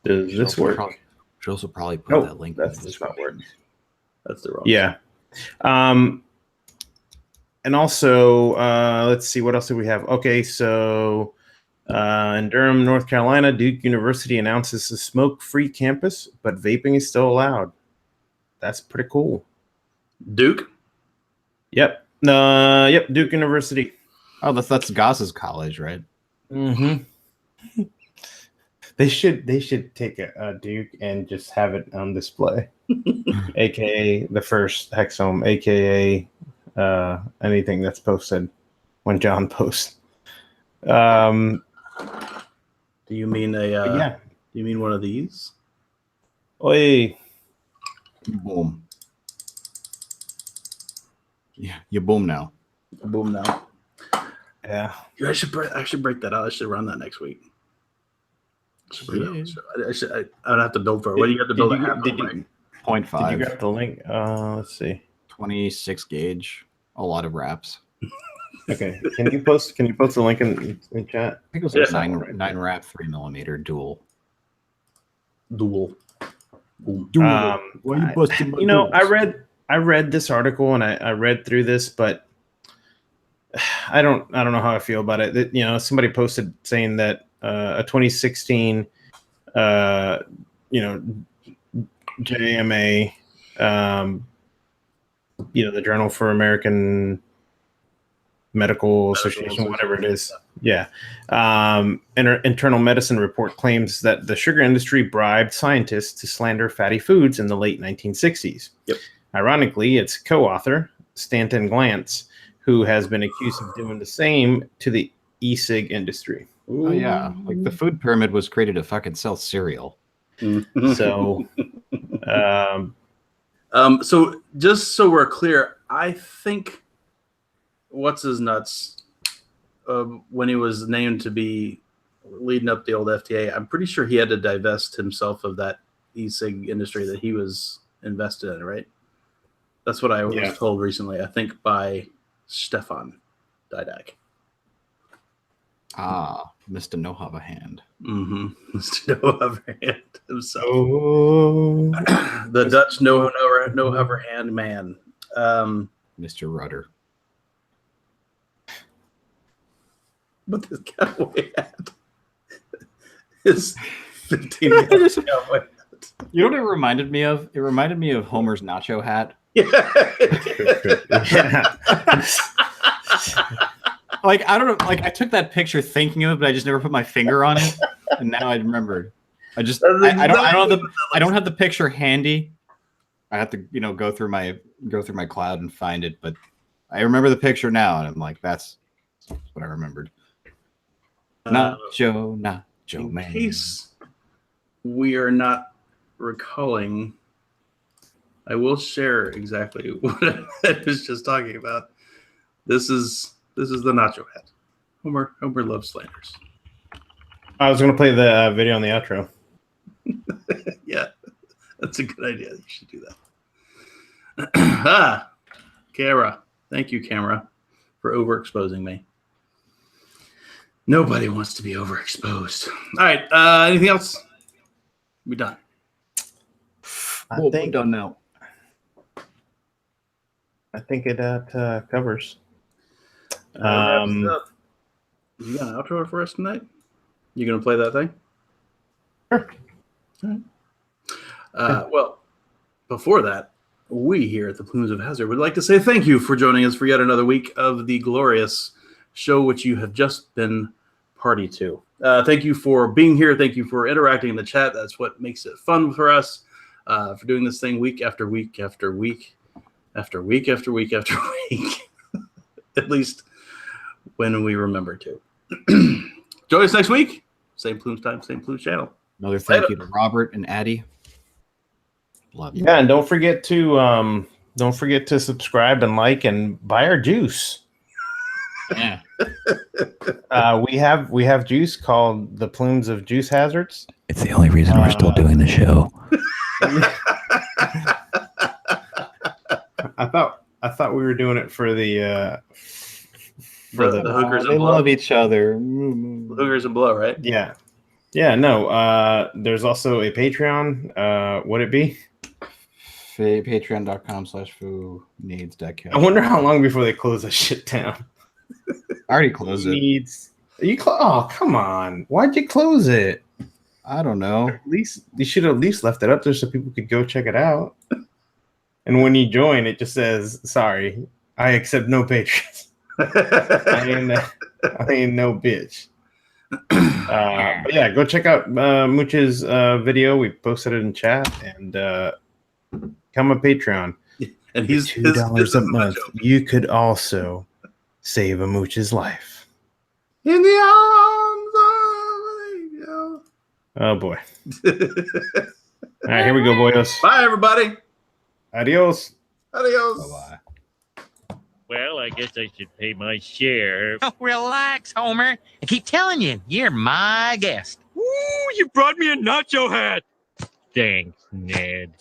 Speaker 3: Does this work?
Speaker 4: Should also probably put that link.
Speaker 3: That's just not working.
Speaker 2: That's the wrong.
Speaker 3: Yeah. And also, let's see, what else do we have? Okay, so in Durham, North Carolina, Duke University announces a smoke-free campus, but vaping is still allowed. That's pretty cool.
Speaker 2: Duke?
Speaker 3: Yep. Yep, Duke University.
Speaker 4: Oh, that's Goss's college, right?
Speaker 3: Mm-hmm. They should take a Duke and just have it on display, aka the first hexome, aka anything that's posted when John posts.
Speaker 2: Do you mean
Speaker 3: Yeah.
Speaker 2: Do you mean one of these?
Speaker 3: Oi.
Speaker 4: Boom. Yeah, you boom now.
Speaker 2: Boom now.
Speaker 3: Yeah.
Speaker 2: I should break that out. I should run that next week. I would have to build for it. What do you have to build?
Speaker 4: 0.5.
Speaker 3: Did you grab the link? Let's see.
Speaker 4: 26 gauge. A lot of wraps.
Speaker 3: Okay. Can you post the link in chat?
Speaker 4: I think it was like 9 wrap 3mm dual.
Speaker 2: Dual.
Speaker 4: Why you busting my balls?
Speaker 3: I read this article and I read through this, but I don't know how I feel about it. Somebody posted saying that a 2016 JMA, the Journal for American Medical Association, whatever it is. Yeah. Internal Medicine report claims that the sugar industry bribed scientists to slander fatty foods in the late 1960s.
Speaker 2: Yep.
Speaker 3: Ironically, its co-author, Stanton Glantz, who has been accused of doing the same to the e-cig industry.
Speaker 4: Oh, yeah. Like the food pyramid was created to fucking sell cereal.
Speaker 3: So,
Speaker 2: so just so we're clear, I think what's his nuts when he was named to be leading up the old FDA, I'm pretty sure he had to divest himself of that e-cig industry that he was invested in, right? That's what I was told recently, I think by Stefan Didak.
Speaker 4: Ah, Mr. No Have a Hand.
Speaker 2: Mm-hmm. Mr. No Have a Hand himself.
Speaker 3: Oh.
Speaker 2: The Dutch no have a hand man.
Speaker 4: Mr. Rudder.
Speaker 2: But this cowboy hat is 15 years cowboy hat.
Speaker 4: You know what it reminded me of? It reminded me of Homer's nacho hat.
Speaker 2: Yeah.
Speaker 4: Like, I don't know. Like, I took that picture thinking of it, but I just never put my finger on it. And now I remembered. I don't have the picture handy. I have to, go through my cloud and find it. But I remember the picture now, and I'm like, that's what I remembered. Nacho man.
Speaker 2: In case we are not recalling, I will share exactly what I was just talking about. This is the nacho hat. Homer loves slanders.
Speaker 3: I was going to play the video on the outro.
Speaker 2: Yeah, that's a good idea. You should do that. Camera. Thank you, camera, for overexposing me. Nobody wants to be overexposed. All right. Anything else? We done.
Speaker 4: We're done now.
Speaker 3: I think it covers.
Speaker 2: You got an outro for us tonight? You gonna play that thing?
Speaker 3: Sure.
Speaker 2: All right. Well, before that, we here at the Plumes of Hazard would like to say thank you for joining us for yet another week of the glorious show which you have just been party to. Thank you for being here. Thank you for interacting in the chat. That's what makes it fun for us, for doing this thing week after week after week after week after week after week. At least when we remember to. Join us next week. Same Plumes time, same Plumes channel.
Speaker 4: Another thank you to Robert and Addie. Love you.
Speaker 3: Yeah, and don't forget to subscribe and like and buy our juice.
Speaker 4: Yeah.
Speaker 3: We have juice called the Plumes of Juice Hazards.
Speaker 6: It's the only reason we're still doing the show.
Speaker 3: I thought we were doing it for the
Speaker 2: hookers
Speaker 4: They
Speaker 2: and blow.
Speaker 4: love each other.
Speaker 2: Hookers and blow, right?
Speaker 3: Yeah. No. There's also a Patreon. Would it be?
Speaker 4: Patreon.com/foo-needs.co.
Speaker 3: I wonder how long before they close that shit down.
Speaker 4: I already closed it.
Speaker 3: Oh, come on! Why'd you close it?
Speaker 4: I don't know.
Speaker 3: At least you should have at least left it up there so people could go check it out. And when you join, it just says, "Sorry, I accept no patrons." I ain't no bitch. But yeah, go check out Mooch's video. We posted it in chat, and become a Patreon.
Speaker 2: And he's
Speaker 3: $2 a month. You could also save a Mooch's life.
Speaker 2: In the arms of an angel.
Speaker 3: Oh boy! All right, here we go, boyos.
Speaker 2: Bye, everybody.
Speaker 3: Adios.
Speaker 2: Adios.
Speaker 4: Bye-bye.
Speaker 7: Well, I guess I should pay my share.
Speaker 8: Oh, relax, Homer. I keep telling you, you're my guest.
Speaker 7: Ooh, you brought me a nacho hat. Thanks, Ned.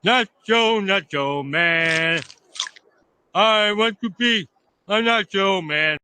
Speaker 7: Nacho man. I want to be a nacho man.